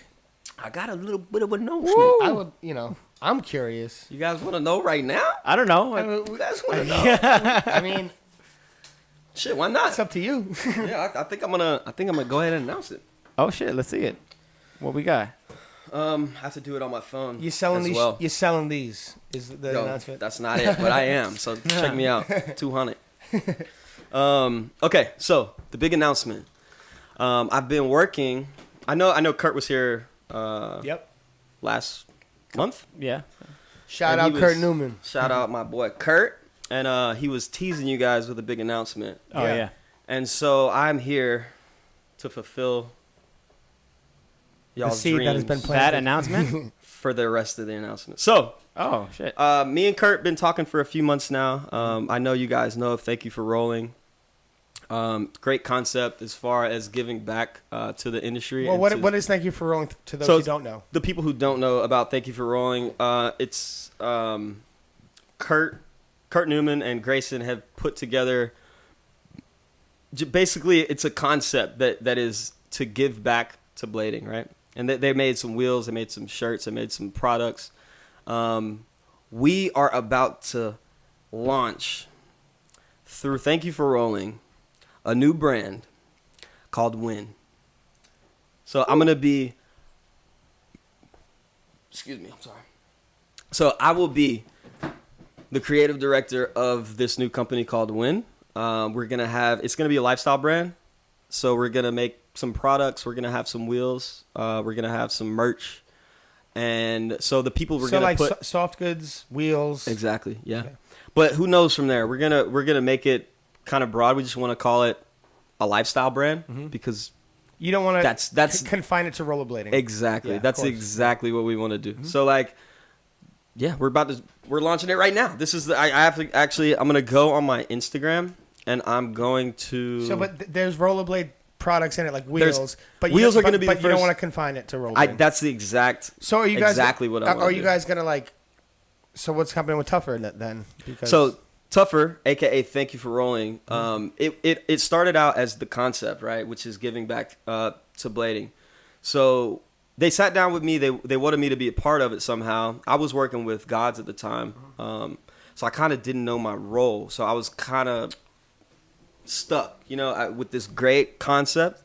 I got a little bit of announcement. I would, I'm curious. You guys want to know right now? I don't know. You guys want to know? I mean, shit, why not? it's up to you. Yeah, I think I'm gonna go ahead and announce it. Oh shit, let's see it. What we got? I have to do it on my phone. You're selling as these. well. You're selling these. Is the Yo, announcement? that's not it, but I am. So check me out. 200. Okay, so the big announcement. I've been working. I know Kurt was here. Yep. Last month. Yeah. Shout out Kurt Newman. Shout out my boy Kurt, and he was teasing you guys with a big announcement. Oh yeah. And so I'm here to fulfill y'all's the seed dreams that has been planted. That announcement for the rest of the announcement. So, oh shit. me and Kurt been talking for a few months now. I know you guys know of Thank You for Rolling. Great concept as far as giving back to the industry. Well, what is Thank You for Rolling to those who don't know? The people who don't know about Thank You for Rolling, it's Kurt Newman and Grayson have put together. Basically, it's a concept that is to give back to blading, right? And they made some wheels, they made some shirts, they made some products. We are about to launch through Thank You for Rolling a new brand called Win. So I'm going to be... Excuse me, I'm sorry. So I will be the creative director of this new company called Win. We're going to have... It's going to be a lifestyle brand. So we're going to make some products. We're going to have some wheels. We're going to have some merch. And so the people we're going to put... soft goods, wheels. Exactly, yeah. Okay. But who knows from there? We're gonna make it kind of broad. We just want to call it a lifestyle brand because you don't want to that's confine it to rollerblading. Exactly. Yeah, that's exactly what we want to do. Mm-hmm. So like, yeah, we're launching it right now. This is I have to actually I'm gonna go on my Instagram and I'm going to. So, but there's rollerblade products in it like wheels, but wheels are going to be. But you don't want to confine it to rollerblading. That's the exact. So are you guys exactly what I want? Are you guys gonna like? So what's happening with Tougher then? Because so Tougher, aka Thank You for Rolling, it started out as the concept, right, which is giving back to blading. So they sat down with me. They wanted me to be a part of it somehow. I was working with Gods at the time, so I kind of didn't know my role. So I was kind of stuck, with this great concept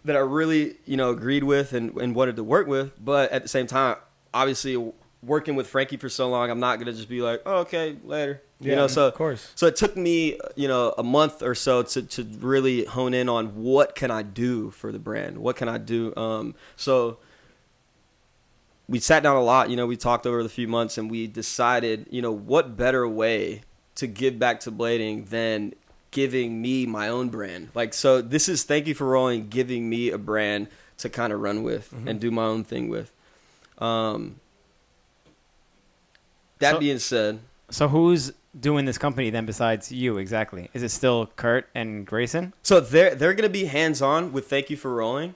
that I really, agreed with and wanted to work with. But at the same time, obviously working with Frankie for so long, I'm not gonna just be like, oh, okay, later. You know, of course. So it took me, a month or so to really hone in on what can I do for the brand? What can I do? So we sat down a lot, we talked over the few months, and we decided, what better way to give back to blading than giving me my own brand. Like, so this is Thank You for Rolling giving me a brand to kind of run with and do my own thing with. Being said. So who's doing this company then besides you exactly? Is it still Kurt and Grayson? So they're going to be hands-on with Thank You for Rolling.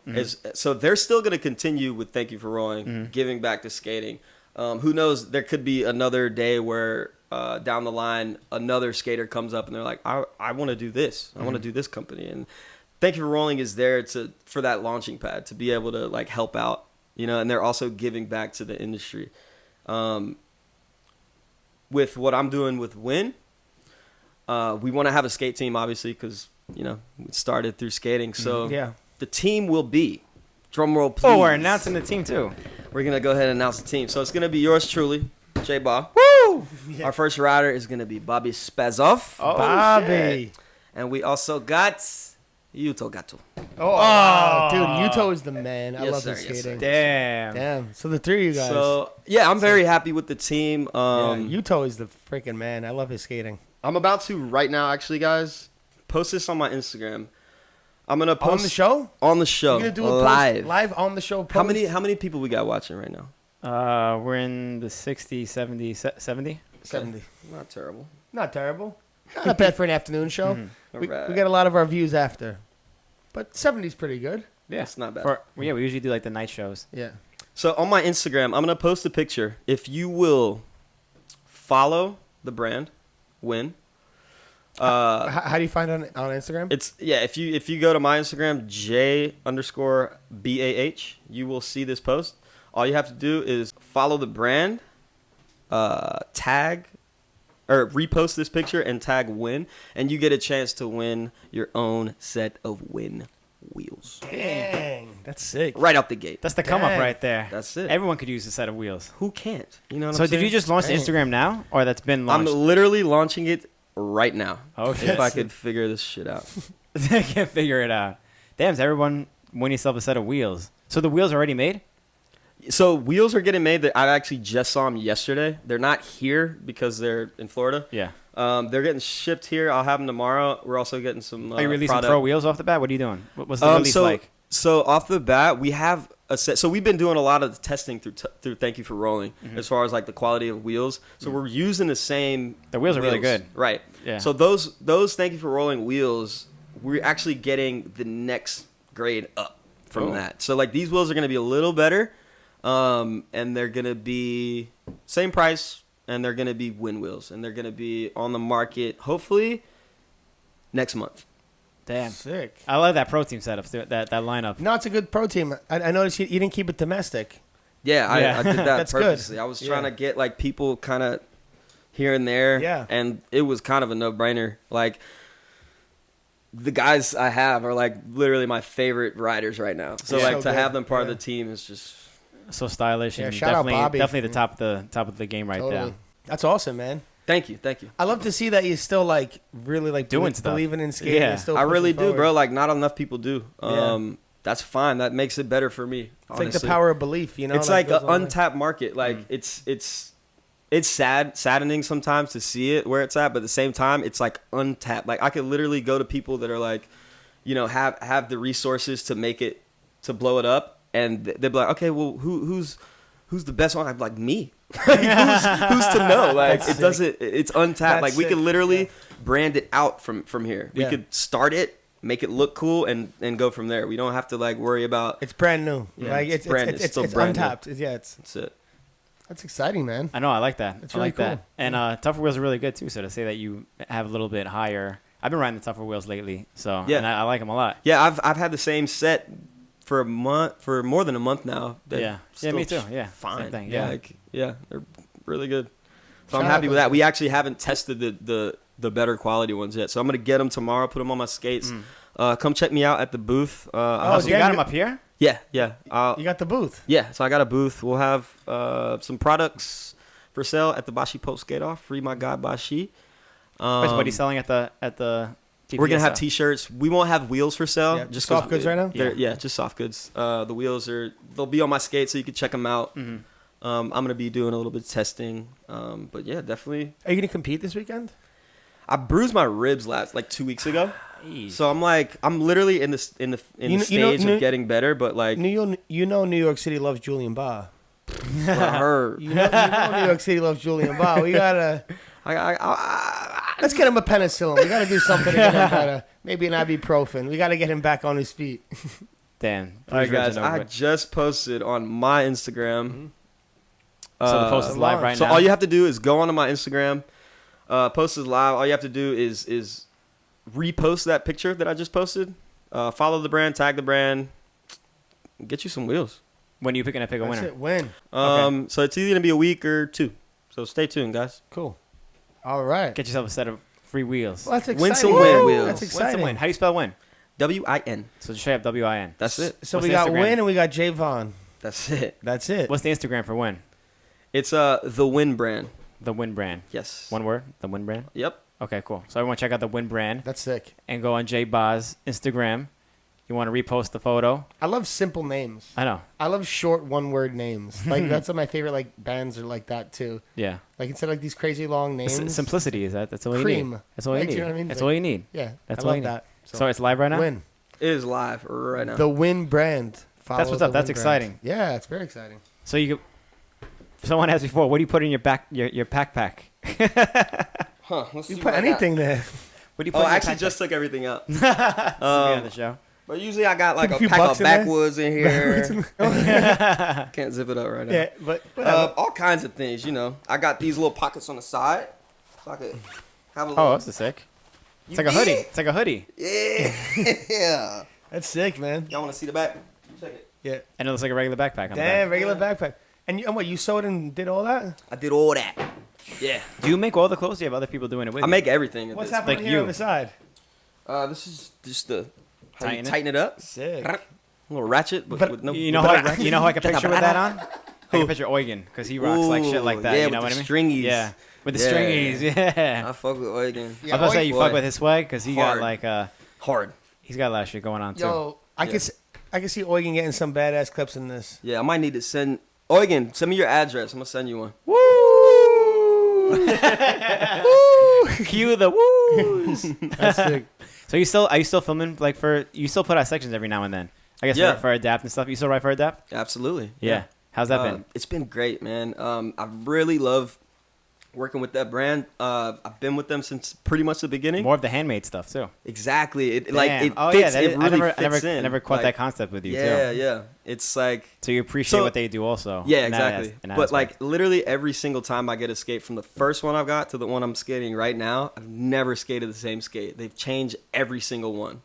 So they're still going to continue with Thank You for Rolling, giving back to skating. Who knows, there could be another day where down the line another skater comes up and they're like, I want to do this. I want to do this company. And Thank You for Rolling is there for that launching pad to be able to like help out, and they're also giving back to the industry. With what I'm doing with Win, we want to have a skate team, obviously, because, we started through skating. So the team will be, drum roll, please. Oh, we're announcing the team, too. We're going to go ahead and announce the team. So it's going to be yours truly, J.Vaughn. Woo! Yeah. Our first rider is going to be Bobby Spazov. Oh, Bobby. shit. And we also got Yuto Gato. Oh, wow. Dude, Yuto is the man. I love his Yes, skating. Damn. So the three of you guys. So, yeah, I'm very happy with the team. Yuto is the freaking man. I love his skating. I'm about to, right now, actually, guys, post this on my Instagram. I'm going to post. On the show? On the show. You're going to do a live. Post, live on the show post? How many people we got watching right now? We're in the 60, 70, 70. 70. Not terrible. Not terrible. Not bad for an afternoon show. We Alright. got a lot of our views after. But 70's pretty good. Yeah. It's not bad. We usually do like the night shows. Yeah. So on my Instagram, I'm going to post a picture. If you will follow the brand, Win. How do you find it on Instagram? If you go to my Instagram, J_BAH, you will see this post. All you have to do is follow the brand, tag or repost this picture and tag Win, and you get a chance to win your own set of Win wheels. Dang, that's sick. Right out the gate. That's the come up right there. That's it. Everyone could use a set of wheels. Who can't? You know what So I'm did saying? you just launch the Dang. Instagram now, or that's been I'm launched? literally launching it right now. Oh, If shit. I could figure this shit out. I can't figure it out. Damn, does everyone win yourself a set of wheels? So the wheels are already made? So wheels are getting made. I actually just saw them yesterday. They're not here because they're in Florida. Yeah. They're getting shipped here. I'll have them tomorrow. We're also getting some Are you releasing product. pro wheels off the bat? What are you doing? What's the release like? So off the bat, we have a set. So we've been doing a lot of the testing through Thank You for Rolling, as far as like the quality of wheels. So we're using the same. The wheels are really good. Right. Yeah. So those Thank You for Rolling wheels, we're actually getting the next grade up from that. So like these wheels are going to be a little better, and they're going to be same price, and they're going to be Win wheels, and they're going to be on the market hopefully next month. Damn. Sick. I love that pro team setup, that lineup. No, it's a good pro team. I noticed you didn't keep it domestic. Yeah, Yeah. I did that That's good. purposely. I was trying to get like people kind of here and there. Yeah. And it was kind of a no-brainer. Like the guys I have are like literally my favorite riders right now. So Yeah. like So to good. have them part of Yeah. the team is just So stylish Yeah, and shout out Bobby. definitely the top of the game right Totally. there. That's awesome, man. thank you. I love to see that you're still like really like Doing stuff. believing in skating. Yeah. And still I really pushing do, bro. forward. Like not enough people do. Yeah. That's fine. That makes it better for me. It's like the honestly. power of belief, you know. It's like goes an a long way. untapped market. Like it's saddening sometimes to see it where it's at, but at the same time, it's like untapped. Like I could literally go to people that are like, have the resources to make it, to blow it up, and they'd be like, okay, well, who's the best one? I'm like, me. Like, who's to know? Like That's it sick. doesn't. It's untapped. That's like we sick. could literally brand it out from here. We Yeah. could start it, make it look cool, and go from there. We don't have to like worry about. It's brand new. Yeah, like it's brand- it's still it's brand new. untapped. That's it. That's exciting, man. I know. I like that. It's I really like that. cool. And tougher wheels are really good too. So to say that you have a little bit higher. I've been riding the tougher wheels lately, so Yeah. and I like them a lot. Yeah, I've had the same set for more than a month now. They're Yeah, still me too. Yeah, fine. same thing. Yeah, Yeah. they're really good. So I'm Shout happy out with to- that. We actually haven't tested the better quality ones yet, so I'm gonna get them tomorrow, put them on my skates. come check me out at the booth. Oh, so you got them up here? Yeah. You got the booth. Yeah, so I got a booth. We'll have some products for sale at the Bashi Post Skate Off. Free my guy Bashi. Wait, so what are you selling at the We're gonna have T-shirts. We won't have wheels for sale. Yeah, just soft goods right now. Yeah, just soft goods. The wheels they'll be on my skate, so you can check them out. Mm-hmm. I'm gonna be doing a little bit of testing. But yeah, definitely. Are you gonna compete this weekend? I bruised my ribs like 2 weeks ago. Jeez. So I'm literally in the stage of getting better, but like New York City loves Julian Bah. I heard. You know New York City loves Julian Bah. We gotta let's get him a penicillin. We gotta do something to get him better. Maybe an ibuprofen. We gotta get him back on his feet. Damn. All right, guys. I just posted on my Instagram. Mm-hmm. So the post is live right so now. all you have to do is go onto my Instagram. Post is live. All you have to do is repost that picture that I just posted. Follow the brand, tag the brand, get you some wheels. When are you picking a winner? That's it. When? Okay. So it's either gonna be a week or 2. So stay tuned, guys. Cool. All right. Get yourself a set of free wheels. Well, that's exciting. Win some win wheels. That's Win exciting. some win. How do you spell win? WIN. So just straight up WIN. That's it. So What's we the got Instagram? Win and we got J.Vaughn. That's it. That's it. What's the Instagram for Win? It's the Win brand. The Win brand. Yes. One word. The Win brand. Yep. Okay, cool. So everyone check out the Win brand That's sick. and go on J Bah's Instagram. You want to repost the photo? I love simple names. I know. I love short one-word names. Like that's what my favorite like bands are like that too. Yeah. Like instead of like these crazy long names. Simplicity is that. That's all you Cream. need. That's all you Like, need. you know what I mean? That's Like- all you need. Yeah, That's I all love you need. that. So it's live right now? Win. It is live right now. The Win brand. Follow That's what's the up. That's Win exciting. brand. Yeah, it's very exciting. So you someone asked before, what do you put in your backpack? Huh? Let's You see put what I got. anything there. What do you put Oh, in I your actually backpack? just took everything out. on the show. But usually I got like Put a a few pack bucks of in there. backwoods in here. Can't zip it up right now. Yeah, but whatever. All kinds of things, you know. I got these little pockets on the side, so I could have a little. Oh, that's sick. It's like a hoodie. It's like a hoodie. Yeah. That's sick, man. Y'all want to see the back? Check it. Yeah. And it looks like a regular backpack on the Damn, back. regular backpack. And what, you sewed and did all that? I did all that. Yeah. Do you make all the clothes? Do you have other people doing it with I you? make everything. at What's this happening Like here you. on the side? This is just the how you Tighten it? tighten it up. Sick. A little ratchet, but But with no. You know with how you know how I can picture with that on? I can picture Eugen because he rocks like shit like that. Yeah, you with know the what I mean? stringies. Yeah, with the Yeah. stringies. Yeah. I fuck with Eugen. I was about to say you boy. fuck with his swag because he got Hard. like Hard. he's got a lot of shit going on too. Yo, I can see Eugen getting some badass clips in this. Yeah, I might need to send Eugen. Send me your address. I'm gonna send you one. Woo! Cue the woos. That's sick. So are you still filming like you still put out sections every now and then? I guess Yeah. for Adapt and stuff. You still write for Adapt? Absolutely. Yeah. How's that been? It's been great, man. I really love working with that brand. I've been with them since pretty much the beginning. More of the handmade stuff too. Exactly. It Damn. like it oh fits. yeah, It really I fits in. never caught Like, that concept with you Yeah, too. yeah. It's like So you appreciate So- what they do also. yeah, in that exactly. in that But aspect. like literally every single time I get a skate, from the first one I've got to the one I'm skating right now, I've never skated the same skate. They've changed every single one.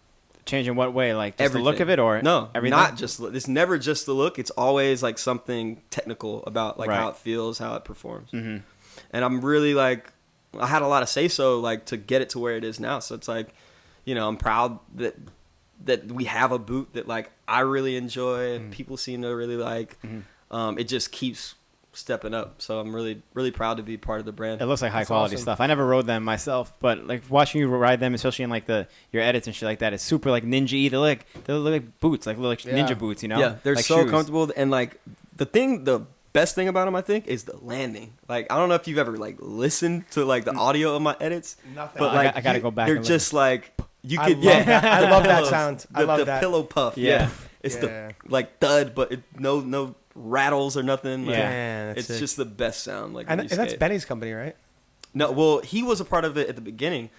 change in what way? Like just the look Everything. of it or No, everything? not just. It's never just the look. It's always like something technical about like Right. how it feels, how it performs. Mm-hmm. And I'm really like, I had a lot of say so like to get it to where it is now. So it's like, you know, I'm proud that we have a boot that like I really enjoy and people seem to really like. It just keeps stepping up. So I'm really, really proud to be part of the brand. It looks like high That's quality awesome. stuff. I never rode them myself, but like watching you ride them, especially in like your edits and shit like that, it's super like ninja-y. They look like boots, like Yeah. ninja boots, you know? Yeah, they're like so shoes. comfortable. And like the best thing about them, I think, is the landing. Like I don't know if you've ever like listened to like the audio of my edits, Nothing. but I like got- I gotta go back They're and just like you I could. love Yeah, that. I the love that pillows, sound. I The, love the that. pillow puff. Yeah. Yeah, it's Yeah. the like thud, but no rattles or nothing. Like, Yeah. that's it's sick. just the best sound. Like And when you that's skate. Benny's company, right? No, well, he was a part of it at the beginning.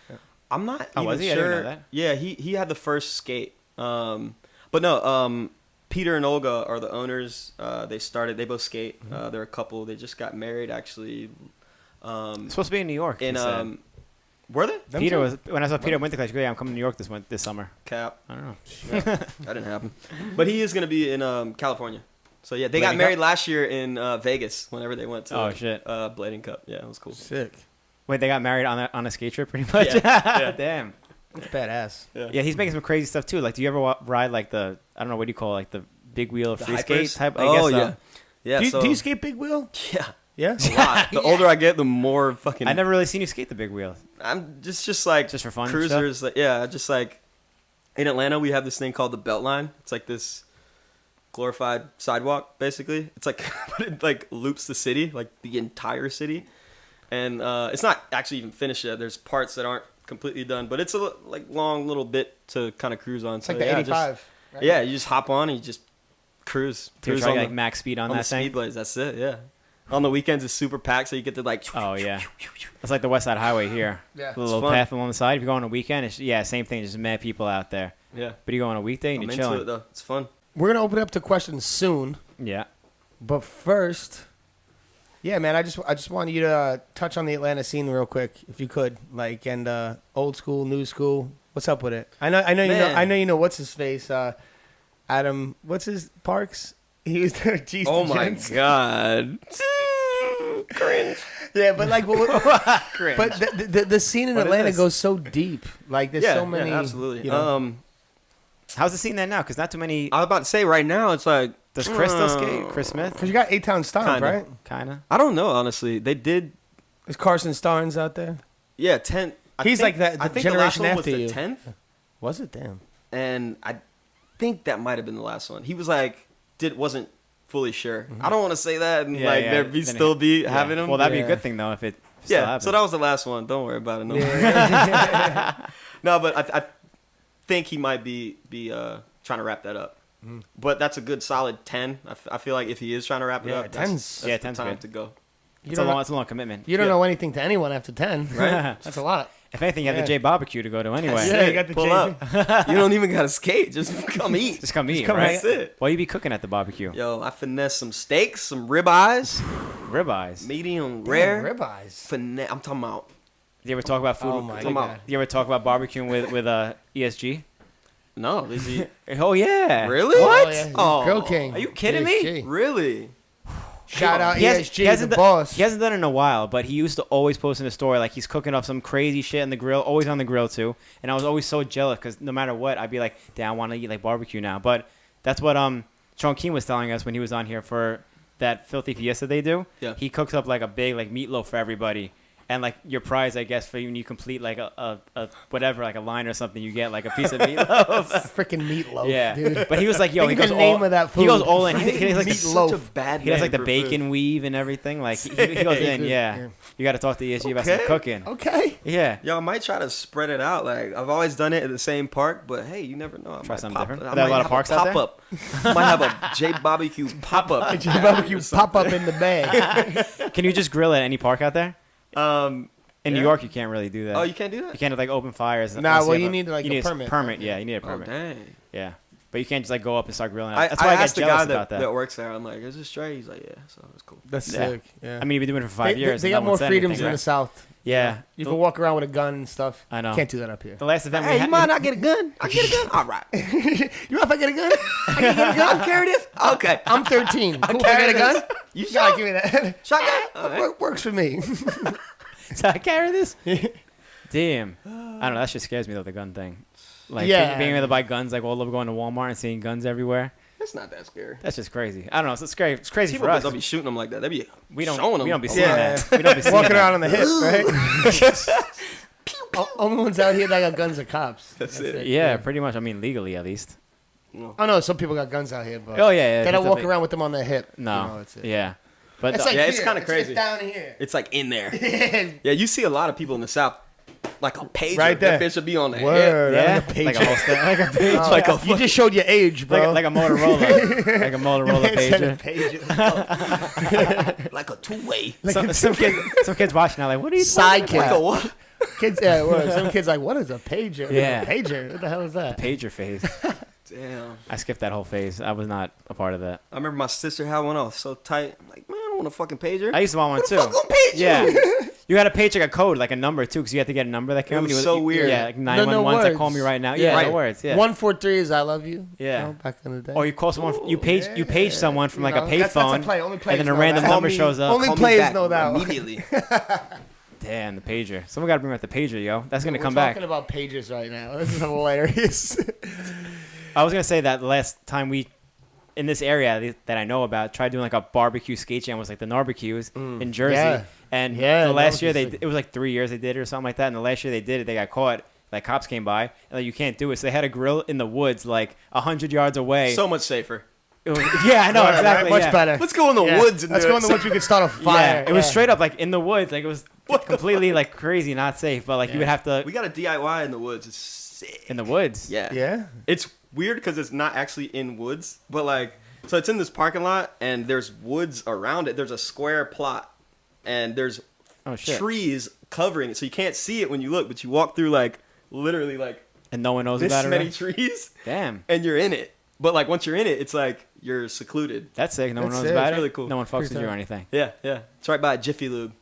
I'm not Oh, even was he? I sure. didn't know that. Yeah, he had the first skate. But no, Peter and Olga are the owners. They both skate. They're a couple. They just got married actually. It's supposed to be in New York. In he said. were they? Them Peter two? was when I saw Peter at Winter Clash. Yeah, I'm coming to New York this summer. Cap. I don't know. That didn't happen. But he is gonna be in California. So yeah, they got Blading married Cup? last year in Vegas. Whenever they went to shit. Blading Cup. Yeah, it was cool. Sick. Wait, they got married on a skate trip, pretty much. Yeah, yeah. Damn. It's badass. Yeah, he's making some crazy stuff too. Like, do you ever ride like the, I don't know, what do you call it, like the big wheel free skate type? I guess yeah. Yeah. Do you skate big wheel? Yeah. Yeah. A lot. The older I get, the more fucking. I never really seen you skate the big wheel. I'm just like just for fun. Cruisers. Like, yeah, just like in Atlanta, we have this thing called the Beltline. It's like this glorified sidewalk, basically. It's like it like loops the city, like the entire city, and it's not actually even finished yet. There's parts that aren't completely done, but it's a like long little bit to kind of cruise on. It's like the 85. Right? Yeah, you just hop on and you just cruise Try on like max speed on that the thing. speed blades. That's it. Yeah. On the weekends, it's super packed, so you get to like. Oh yeah, it's like the West Side Highway here. Yeah, the little path along the side. If you go on a weekend, it's same thing. Just mad people out there. Yeah, but you go on a weekday and I'm you're into chilling. It though. It's fun. We're gonna open up to questions soon. Yeah, but first, yeah, man, I just wanted you to touch on the Atlanta scene real quick, if you could, like, and old school, new school. What's up with it? I know you know what's his face, Adam. What's his Parks? He was there. Jeez, oh my god. Cringe. Yeah, but like, cringe. But the scene in Atlanta goes so deep. Like, there's so many. Yeah, absolutely. You know, how's the scene there now? Because not too many. I was about to say right now, it's like. Does Chris still skate? Chris Smith? Because you got A-Town Stomp, right? Kinda. I don't know, honestly. They did. Is Carson Starnes out there? Yeah, 10. He's like that. I think generation the last one after was you. the 10th. Was it? Damn. And I think that might have been the last one. He was like, wasn't fully sure. I don't want to say that and there be having him. Well, that'd be a good thing though if it. So that was the last one. Don't worry about it. No, no, but I think he might be trying to wrap that up. But that's a good solid 10. I feel like if he is trying to wrap it up, that's 10's time good to go. It's a long commitment. You don't know anything to anyone after 10, right? That's a lot. If anything, you have the J barbecue to go to anyway. Yeah, you got the pull up. You don't even gotta skate. Just come eat. Just come eat, right? That's it. What you be cooking at the barbecue? Yo, I finesse some steaks, some ribeyes. Ribeyes. Medium rare. Ribeyes. I'm talking about. Do you ever talk about food? Oh my god. Do you ever talk about barbecuing with ESG? No, is he? Oh yeah. Really? What? Oh, yeah. Oh. Grill King. Are you kidding me? ESG. Really? Shout out He ESG, the boss. He hasn't done it in a while, but he used to always post in the story like he's cooking up some crazy shit in the grill, always on the grill too. And I was always so jealous because no matter what, I'd be like, damn, I want to eat like barbecue now. But that's what Sean Keane was telling us when he was on here for that Filthy Fiesta they do. Yeah. He cooks up like a big like meatloaf for everybody. And like your prize, I guess, for when you complete like a whatever, like a line or something, you get like a piece of meatloaf. Freaking meatloaf, yeah, dude. But he was like, yo, Think he of goes the name all, of that food. he goes all in. He has like Meatloaf. Such a bad he does like the name for bacon food. weave and everything. Like he goes in, yeah. You got to talk to ESG about some cooking. Okay. Yeah. Yo, I might try to spread it out. Like I've always done it at the same park, but hey, you never know. I Try might something pop, different. I Are there a might lot of have parks out there? pop-up. Might have a J barbecue pop up. J barbecue pop up in the bag. Can you just grill at any park out there? In New Yeah. York, you can't really do that. Oh, you can't do that? You can't like open fires. Nah, unless well, you you have need like a permit. Permit, yeah, you need a Oh, permit. dang. Yeah, but you can't just like go up and start grilling. I That's why I get asked the jealous guy about that. that works there. I'm like, is this straight? He's like, yeah. So it's cool. That's Yeah. sick. Yeah. I mean, you've been doing it for 5 years. They and got no more one said freedoms anything, in the right? South. Yeah, You can walk around with a gun and stuff. I know. Can't do that up here. The last event we Hey, had. you mind I get a gun? I get a gun? All right. You know if I get a gun? I can get a gun? Carry this? Okay. I'm 13. Cool, I carry get a gun? this. You Yeah, sure? give me that. Shotgun? All right. Works for me. So I carry this. Damn. I don't know. That shit scares me though. The gun thing. Like Yeah. being able to buy guns like all over going to Walmart and seeing guns everywhere. That's not that scary. That's just crazy. I don't know. It's scary. It's crazy People for us. don't be shooting them like that. They be We don't. showing them. We don't be a seeing lot. that. We don't be seeing Walking that. around on the hip, right? Only ones out here that got guns are cops. That's it. Yeah, pretty much. I mean, legally at least. Oh no, some people got guns out here, but Oh yeah. they don't walk definitely. around with them on their hip. No. You know, it's it. Yeah. But It's like Yeah, it's here. kinda crazy. It's down here. It's like in there. Yeah, you see a lot of people in the South, like a pager. Right there. That bitch would be on the head. Word. yeah, Like a pager. like a holster, like a page, Oh, like a you just showed your age, bro. like a Motorola, like a Motorola Man said a pager. pager. Like a two-way. Some kids watching now like, what are you Side talking Like about? a what? Kids, yeah, well, some kids like, what is a pager? Yeah. A pager. What the hell is that? Pager phase. Damn. I skipped that whole phase. I was not a part of that. I remember my sister had one. I was so tight. I'm like, man, I don't want a fucking pager. I used to want one too. Fuck on pager. Yeah. You had a page like a code, like a number too, because you had to get a number that came up. was and you so weird. Yeah, like No 911's like words. call me right now. Yeah. Yeah, Right. no words. Yeah. 143 is I love you. Yeah. You know, back in the day. Or you call someone. You page someone from like You a know, that's a payphone, play. Only and players then a know random that. number Call me- shows up. Only Call me players back know that one. immediately. Damn. Damn, the pager. Someone got to bring back the pager, yo. That's going to come We're back. talking about pagers right now. This is hilarious. I was going to say that the last time we, in this area that I know about, tried doing like a barbecue skate jam was like the Narbecues in Jersey. Yeah. And Yeah, the last year, it it was like 3 years they did it or something like that. And the last year they did it, they got caught. Like cops came by and like you can't do it. So they had a grill in the woods like 100 yards away. So much safer. Yeah, I know, Right, exactly. much yeah. better. Let's go in the woods. And Let's go in the woods. We could start a fire. Yeah, it was straight up like in the woods. Like it was completely like crazy, not safe. But like you would have to We got a DIY in the woods. It's sick. in the woods. Yeah. Yeah. It's weird because it's not actually in woods, but like, so it's in this parking lot and there's woods around it. There's a square plot and there's trees covering it. So you can't see it when you look, but you walk through like literally like And no one knows this about it. many Right? trees. Damn, And you're in it. But like once you're in it, it's like you're secluded. that's sick. No one That's knows sick. about It's it. really cool. No one fucks with Pretty you or tight. anything. Yeah, yeah. It's right by Jiffy Lube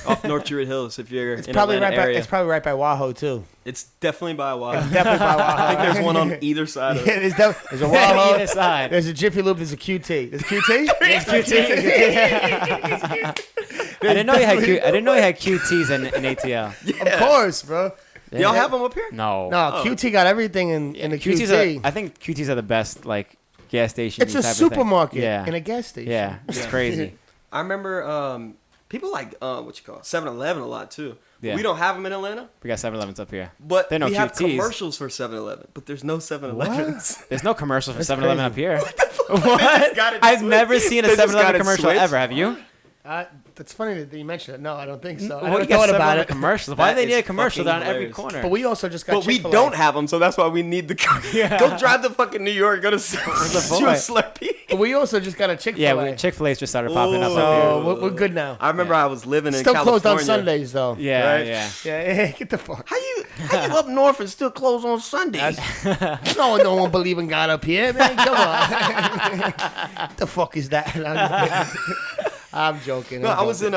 off North Druid Hills if you're It's in probably Atlanta right by. area. It's probably right by Wahoo too. It's definitely by a while. It's definitely by Wahoo. I think there's one on either side of it. Yeah, there's a Wahoo. Either side. There's a Jiffy Lube. There's a QT. There's QT. There's I didn't know you had I didn't know you had QTs in ATL. Of course, bro. Y'all have them up here? No. No, QT got everything in the QT. I think QTs are the best like gas station. It's a supermarket Yeah. in a gas station. Yeah, it's crazy. I remember people like what you call 7-Eleven a lot too. Yeah. We don't have them in Atlanta, We got 7-Elevens up here. but They're no we have QTs. commercials for 7-Eleven. But there's no 7-Elevens. There's no commercials for That's 7-Eleven up crazy. here. What? I've never seen a They just got 7-Eleven it commercial switched? ever. Have you? That's funny that you mentioned it. No, I don't think so. I What, never you got thought about 7-Eleven it. commercials? Why do they That need a is commercial fucking down every hilarious. corner? But we also just got. But we Chick-fil-A. don't have them, so that's why we need the. Go drive to fucking New York. Go to do a point? Slurpee. But we also just got a Chick-fil-A. Yeah, Chick-fil-A's just started popping up Ooh. up here. So we're good now. I remember I was living in Still California. closed on Sundays though. Yeah, Right? yeah. Yeah, get the fuck. How you up north and still closed on Sundays? No one believe in God up here, man. Come on. The fuck is that? I'm joking. No, I'm I was joking.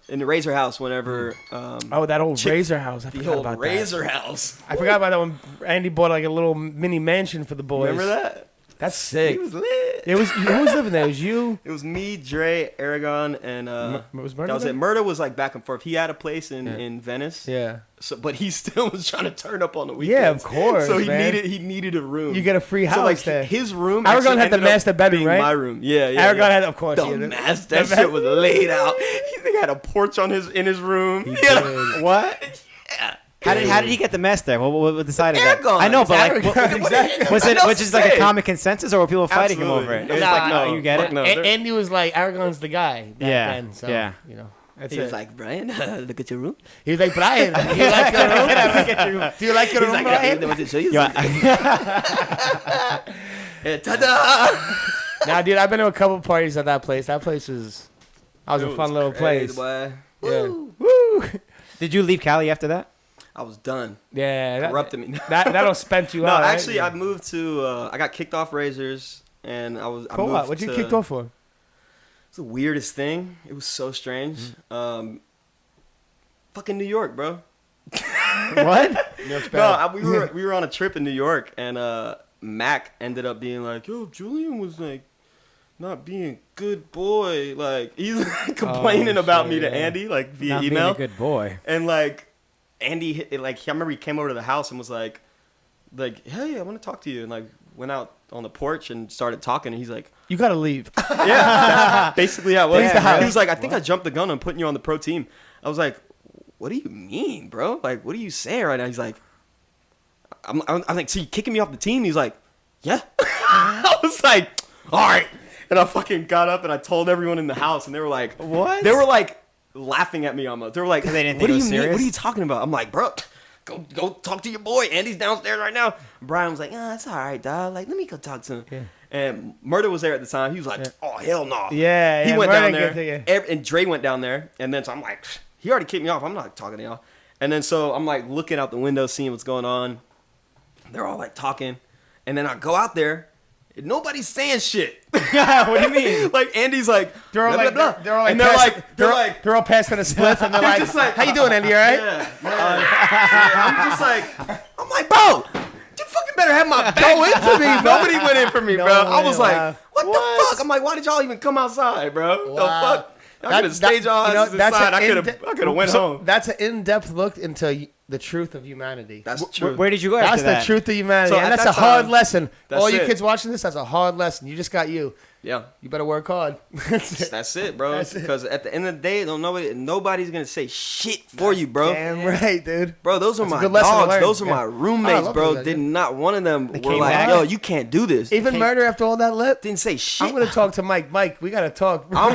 in the Razor House whenever Oh, that old Razor house. I the forgot old about Razor House. that. I forgot about that when Andy bought like a little mini mansion for the boys. Remember that? That's sick. He was lit. It was who was living there? It was you. It was me, Dre, Aragon, and Was Murder that was there? it. Murder was like back and forth. He had a place in Venice. Yeah. So, but he still was trying to turn up on the weekends. Yeah, of course. So he man. needed a room. You get a free house so like there. his room. Aragon actually had the ended up master bedroom, being right? My room. Yeah, yeah. Aragon yeah. had, of course. The yeah, master. That shit was laid out. He had a porch on in his room. He had did. What? Yeah. How did he get the mess there? What decided that? Aragon. I know, but like, Aragon, exactly. was it What was else just to like a say? common consensus, or were people fighting him Absolutely. over it? It was Nah, like, no, no, you get fuck it. no. Andy was like, Aragon's the guy back Yeah, then. So, yeah. you know, that's He it. was like, Brian, look at your room. He was like, Brian, do you like your room? Do you like your He's room, like, I Brian? want to show you Yo, something. Yeah, ta-da! Nah, dude, I've been to a couple parties at that place. That place was a fun little place. Boy. Yeah. Woo. Woo. did you leave Cali after that? I was done. Yeah. Corrupted me. That'll spent you No, out. actually, right? I moved to. I got kicked off Razors, and I For moved what? What'd you to- kicked off for? It's the weirdest thing. It was so strange. Fucking New York, bro. What? We were on a trip in New York, and Mac ended up being like, "Yo, Julian was like not being a good boy. Like he's complaining about me to shit. Andy, like via Not email, being a good boy. and like Andy, like I remember he came over to the house and was like, hey, I want to talk to you, and like went out on the porch and started talking, and he's like, You gotta leave. yeah, that's basically how it was. Leave the house. He was like, I think I jumped the gun on putting you on the pro team. I was like, what do you mean, bro? Like, what are you saying right now? He's like, I'm like, so you kicking me off the team? He's like, yeah. I was like, all right. And I fucking got up and I told everyone in the house, and they were like, What? They were like laughing at me almost. They were like, They didn't what think do it you was mean? serious? What are you talking about? I'm like, bro, go talk to your boy. Andy's downstairs right now. Brian was like, that's all right, dog. Like, let me go talk to him. Yeah. And Murder was there at the time. He was like, Yeah. oh, hell no. Yeah, He yeah, went Murder down get there. to you. And Dre went down there. And then so I'm like, he already kicked me off. I'm not talking to y'all. And then so I'm like looking out the window, seeing what's going on. They're all like talking. And then I go out there. And nobody's saying shit. What do you mean? Like Andy's like, They're all blah, like, blah, blah. they're all like, and they're passing- like, they're like, they're all passing a spliff, and they're They're like, just like, how you doing, Andy? All right? I'm just like, I'm like, bro, you fucking better have my go into me. Nobody went in for me, No bro. I way, was wow. like, what the fuck? I'm like, why did y'all even come outside, bro? Wow. The fuck? I could have staged all this inside. I could have went home. That's an in-depth look into the truth of humanity. That's true. Where did you go after that? That's the truth of humanity. So and that's that a hard time, lesson. All you it. kids watching this, that's a hard lesson. You just got you. Yeah. You better work hard. That's it, bro. That's it. Because at the end of the day, nobody's going to say shit for you, bro. Damn right, dude. Bro, those are That's a my good lesson to dogs. learn. Those are Yeah. my roommates, love bro. those guys, Did yeah. not one of them were came like, back? yo, you can't do this. Even murder after all that lip? Didn't say shit. I'm going to talk to Mike. Mike, we got to talk. I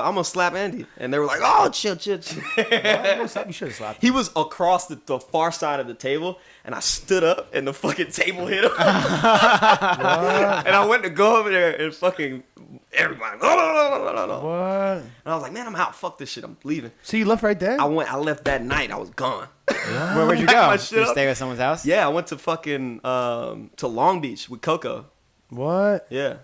almost slapped Andy. And they were like, oh, chill. You should have slapped He was across the far side of the table, and I stood up, and the fucking table hit him. And I went to go over there, and fucking everybody. What? And I was like, man, I'm out. Fuck this shit. I'm leaving. So you left right there? I left that night. I was gone. Where'd you Packed go? my Did shit you up. stay with someone's house? Yeah, I went to fucking to Long Beach with Coco. What? Yeah.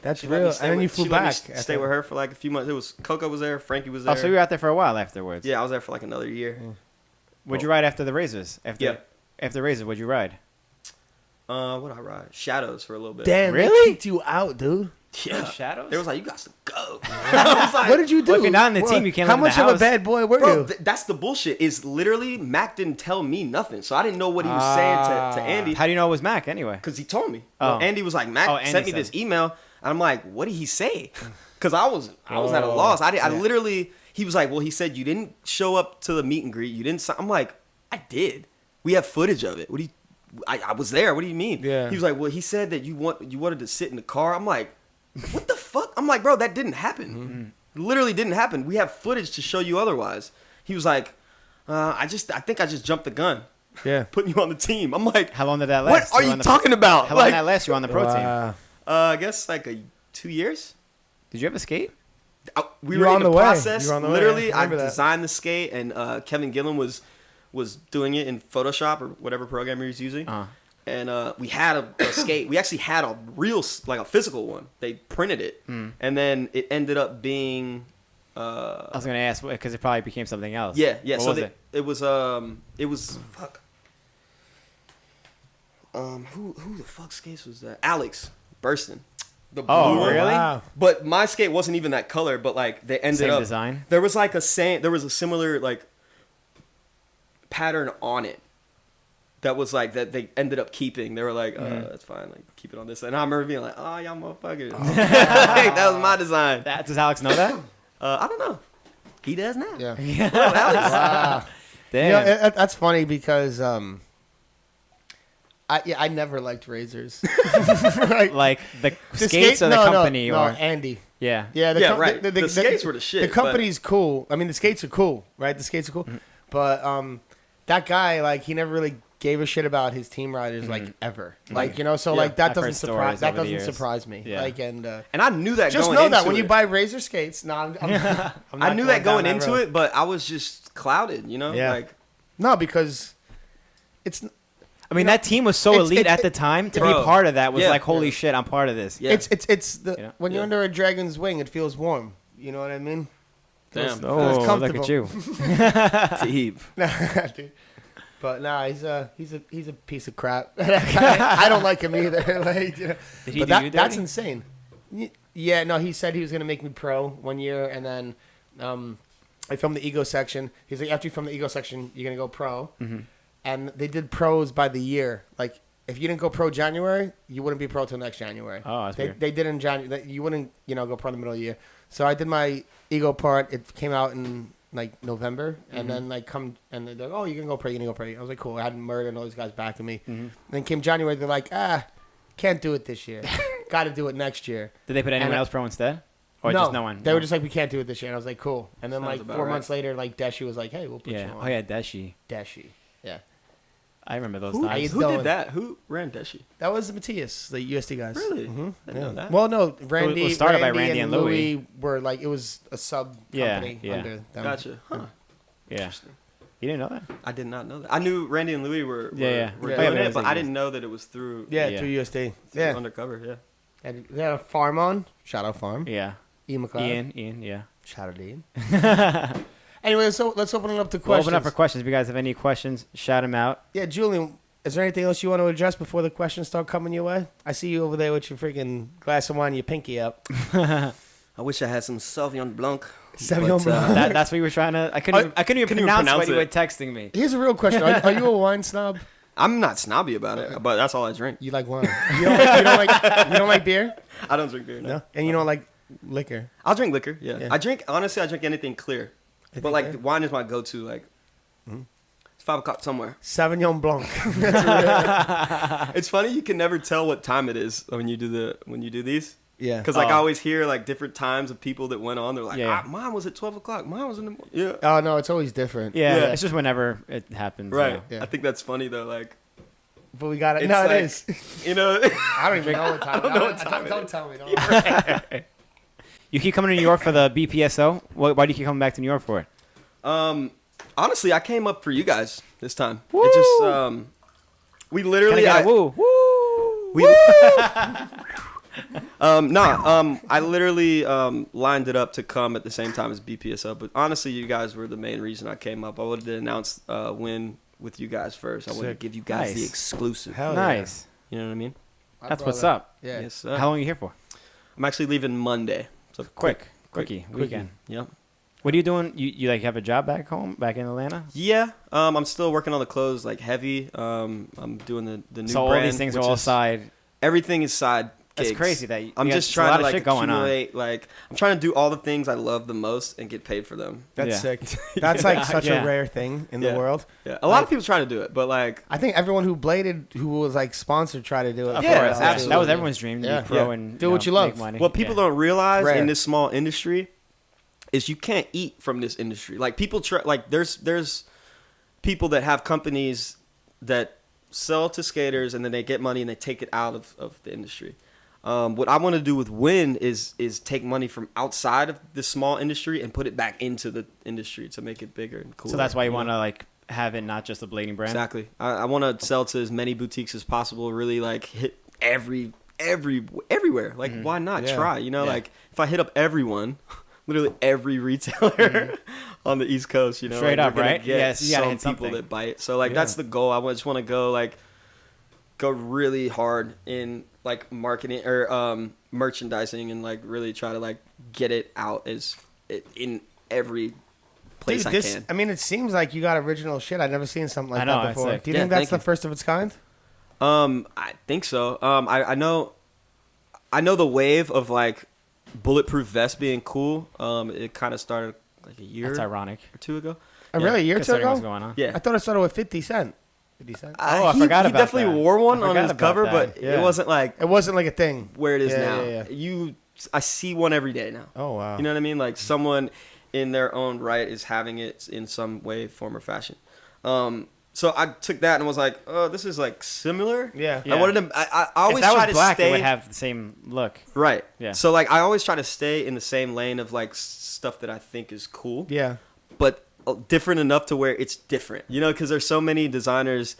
That's She let real. me stay And then with- you flew she let me back. stay with her for like a few months. It was Coco was there, Frankie was there. Oh, so you were out there for a while afterwards. Yeah, I was there for like another year. Would you ride after the Razors? After the Razors, would you ride? What did I ride? Shadows for a little bit. Damn, Really? they kicked you out, dude. Yeah. Shadows? They was like, you got to go. I was like, What did you do? Well, if you're not in the team, you can't How live in much the of a house. bad boy were Bro, you? that's the bullshit. Is literally Mac didn't tell me nothing, so I didn't know what he was saying to Andy How do you know it was Mac anyway? because he told me. Oh. Andy was like, Mac Andy sent me said. this email, and I'm like, what did he say? Because I was at a loss. I literally. He was like, well, he said you didn't show up to the meet and greet. You didn't. I'm like, I did. We have footage of it. What do you? I was there. What do you mean? Yeah. He was like, well, he said that you wanted to sit in the car. I'm like, what the fuck? I'm like, bro, that didn't happen. Literally didn't happen. We have footage to show you otherwise. He was like, I think I just jumped the gun. Yeah. Putting you on the team. I'm like, How long did that what last? are you talking about? How long Like, did that last? You were on the pro team. Wow. I guess like 2 years. Did you ever skate? We You were were in on the the way. process. You were on the way. Literally, I I remember that. designed the skate, and Kevin Gillen was doing it in Photoshop or whatever program he was using. And we had a skate. We actually had a real, like a physical one. They printed it, and then it ended up being. I was gonna ask because it probably became something else. Yeah. What So was it? it was fuck. Who the fuck skates was that? Alex Burston. The blue Oh, one. really? Wow. But my skate wasn't even that color. But like they ended Same up design? There was like there was a similar like pattern on it. That was like that they ended up keeping. They were like, that's fine, like keep it on this. And I remember being like, oh y'all motherfuckers. That was my design. Does Alex know that? I don't know. He does now. Yeah. What up, Alex? Wow. Damn. You know, that's funny because I never liked Razors. Like the The skates or the company no, or Andy. yeah. Yeah, Yeah, right. The skates were the shit, The but- company's cool. I mean, the skates are cool, right? The skates are cool. But that guy, like, he never really gave a shit about his team riders, like, ever. Like, you know, so Yeah. like that I've heard doesn't stories surprise that over the doesn't years. surprise me. Yeah. Like, and And I knew that just going know into that when it. you buy Razor skates, no, I'm not I knew that going down into road. it, but I was just clouded, you know? Yeah. Like, No, because it's I mean, that team was so It's- elite it's- at the time. To Bro. be part of that was Yeah. like, holy shit, I'm part of this. Yeah. it's the You know? when you're Yeah. under a dragon's wing, it feels warm. You know what I mean? damn. Feels Oh, look comfortable. at you. Deep. Dude. But nah, he's a piece of crap. I don't like him either. Like, you know. Did he But do you that's dirty? insane. Yeah, no, he said he was gonna make me pro 1 year, and then I filmed the ego section. He's like, after you film the ego section, you're gonna go pro. And they did pros by the year. Like, if you didn't go pro January, you wouldn't be pro till next January. Oh, that's weird. They did in January. You wouldn't, go pro in the middle of the year. So I did my ego part. It came out in like November, and then like and they're like, oh, you can go pro. You can go pro. I was like, cool. I had Murder and all these guys back to me. And then came January. They're like, can't do it this year. Got to do it next year. Did they put anyone And else pro instead? Or no, just no one? They were just like, we can't do it this year. And I was like, cool. And then Sounds like about 4 right. months later, like Deshi was like, hey, we'll put you Yeah. on. Oh, yeah, Deshi. Deshi. Yeah. I remember those Who, times. who doing? did that? Who ran Deshi? That was Matthias, the USD guys. Really? Mm-hmm. Didn't know that. Well, no, Randy. It was started by Randy and Louie. were like, it was a sub company Yeah, yeah. under them. Gotcha. Huh. Yeah. You didn't know that? I did not know that. I knew Randy and Louie were Yeah, yeah. were Yeah, doing yeah, it, but yeah. I didn't know that it was through Yeah, Yeah. through USD. through Yeah. undercover. Yeah. And they had a farm on. Shout out farm. Yeah. Ian McLeod. Ian, yeah. Shout out Ian. Anyway, so let's open it up to We'll questions. open up for questions. If you guys have any questions, shout them out. Yeah, Julian, is there anything else you want to address before the questions start coming your way? I see you over there with your freaking glass of wine and your pinky up. I wish I had some Sauvignon Blanc. Sauvignon Blanc. That's what you were trying to. I couldn't even pronounce what you were texting me. Here's a real question: Are you a wine snob? I'm not snobby about it, but that's all I drink. You like wine? You don't like beer? I don't drink beer. No. And you don't like liquor? I'll drink liquor. Yeah. I drink anything clear, but like wine is my go-to. Like it's 5 o'clock somewhere. Sauvignon Blanc. It's funny you can never tell what time it is when you do these. Yeah. Because like I always hear like different times of people that went on. They're like, mine was at 12 o'clock. Mine was in the morning. Yeah. Oh no, it's always different. Yeah. It's just whenever it happens. Right. Yeah. I think that's funny though. Like. But we got it. It's No, like, it is. You know. I don't even know what time. Don't tell me. Don't. You keep coming to New York for the BPSO. Why do you keep coming back to New York for it? Honestly, I came up for you guys this time. Woo! It just we literally woo. I literally lined it up to come at the same time as BPSO. But honestly, you guys were the main reason I came up. I wanted to announce win with you guys first. I wanted to give you guys the exclusive. Hell nice. You know what I mean? That's what's up. Yeah. Yes, How long are you here for? I'm actually leaving Monday. So Quickie weekend. Yep. What are you doing? You like have a job back home, back in Atlanta? Yeah. I'm still working on the clothes like heavy. I'm doing the new brand. So all these things are all side. Everything is side. That's gigs. crazy that I'm just trying to like accumulate. Like I'm trying to do all the things I love the most and get paid for them. That's sick. That's like such a rare thing in the world. Yeah, a lot of people try to do it, but like I think everyone who bladed, who was like sponsored, tried to do it. Of Yeah, course, absolutely. that was everyone's dream to be pro and do what you love. make money. What people don't realize Rare. in this small industry is you can't eat from this industry. Like people try, like there's people that have companies that sell to skaters and then they get money and they take it out of the industry. What I want to do with Win is take money from outside of the small industry and put it back into the industry to make it bigger and cooler. So that's why you want to like have it not just a blading brand. Exactly. I want to sell to as many boutiques as possible. Really like hit everywhere. Like why not try? You know, like if I hit up everyone, literally every retailer on the East Coast, you know, straight like, up, right? Yes, you gotta some hit people something. that buy it. So like that's the goal. I just want to go really hard in like marketing or merchandising and like really try to like get it out in every place I can. I mean, it seems like you got original shit. I've never seen something like that before. Sick. Do you think that's the first of its kind? I think so. I know the wave of like bulletproof vest being cool. It kind of started like a year. That's ironic. Or two ago. Really, a year or two Considering ago? what's going on. Yeah. I thought it started with 50 Cent. 50 Cent? Oh, I forgot he about definitely that. wore one I on his forgot cover, about but that. it wasn't like It wasn't like a thing. where it is Yeah, now. yeah, yeah. I see one every day now. Oh, wow. You know what I mean? Like someone in their own right is having it in some way, form, or fashion. So I took that and was like, oh, this is like similar. Yeah. I wanted to. I always if that try was to black, stay. it would have the same look. Right. Yeah. So like I always try to stay in the same lane of like stuff that I think is cool. Yeah. But different enough to where it's different. You know, because there's so many designers.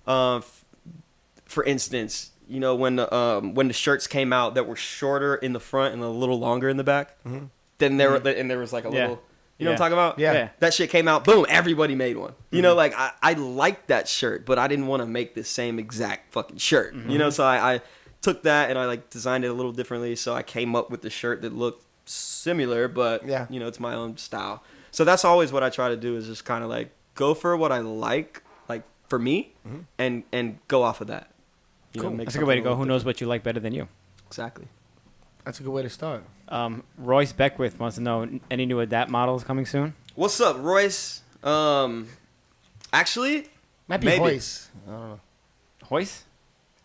For instance, you know when the shirts came out that were shorter in the front and a little longer in the back, then there was like a little. You know what I'm talking about? Yeah. That shit came out, boom, everybody made one. You know, like I liked that shirt, but I didn't want to make the same exact fucking shirt. You know, so I took that and I like designed it a little differently. So I came up with the shirt that looked similar, but you know, it's my own style. So that's always what I try to do is just kind of like go for what I like for me, and go off of that. You know, make That's a good way to something go. a Who little knows what you like better than you? Exactly. That's a good way to start. Royce Beckwith wants to know any new Adapt models coming soon. What's up, Royce? Actually, Might be maybe. Hoist. I don't know. Royce?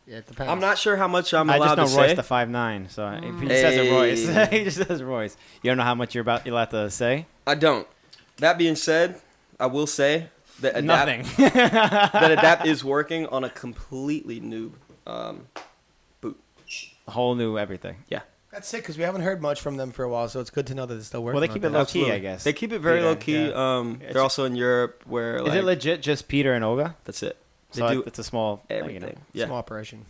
Yeah, it depends. I'm not sure how much I'm I allowed just to know Royce say. the 5'9", so if he says it Royce. He just says Royce. You don't know how much you're allowed to say? I don't. That being said, I will say that Adapt, Nothing. that Adapt is working on a completely new boot. A whole new everything. Yeah. That's sick because we haven't heard much from them for a while, so it's good to know that they're still working. Well, they keep it on low things. key, I Absolutely. guess. They keep it very Peter, low key. yeah. They're also in Europe where Is it legit just Peter and Olga? That's it. They So do it's a small everything. thing, you know. Yeah. Small operation.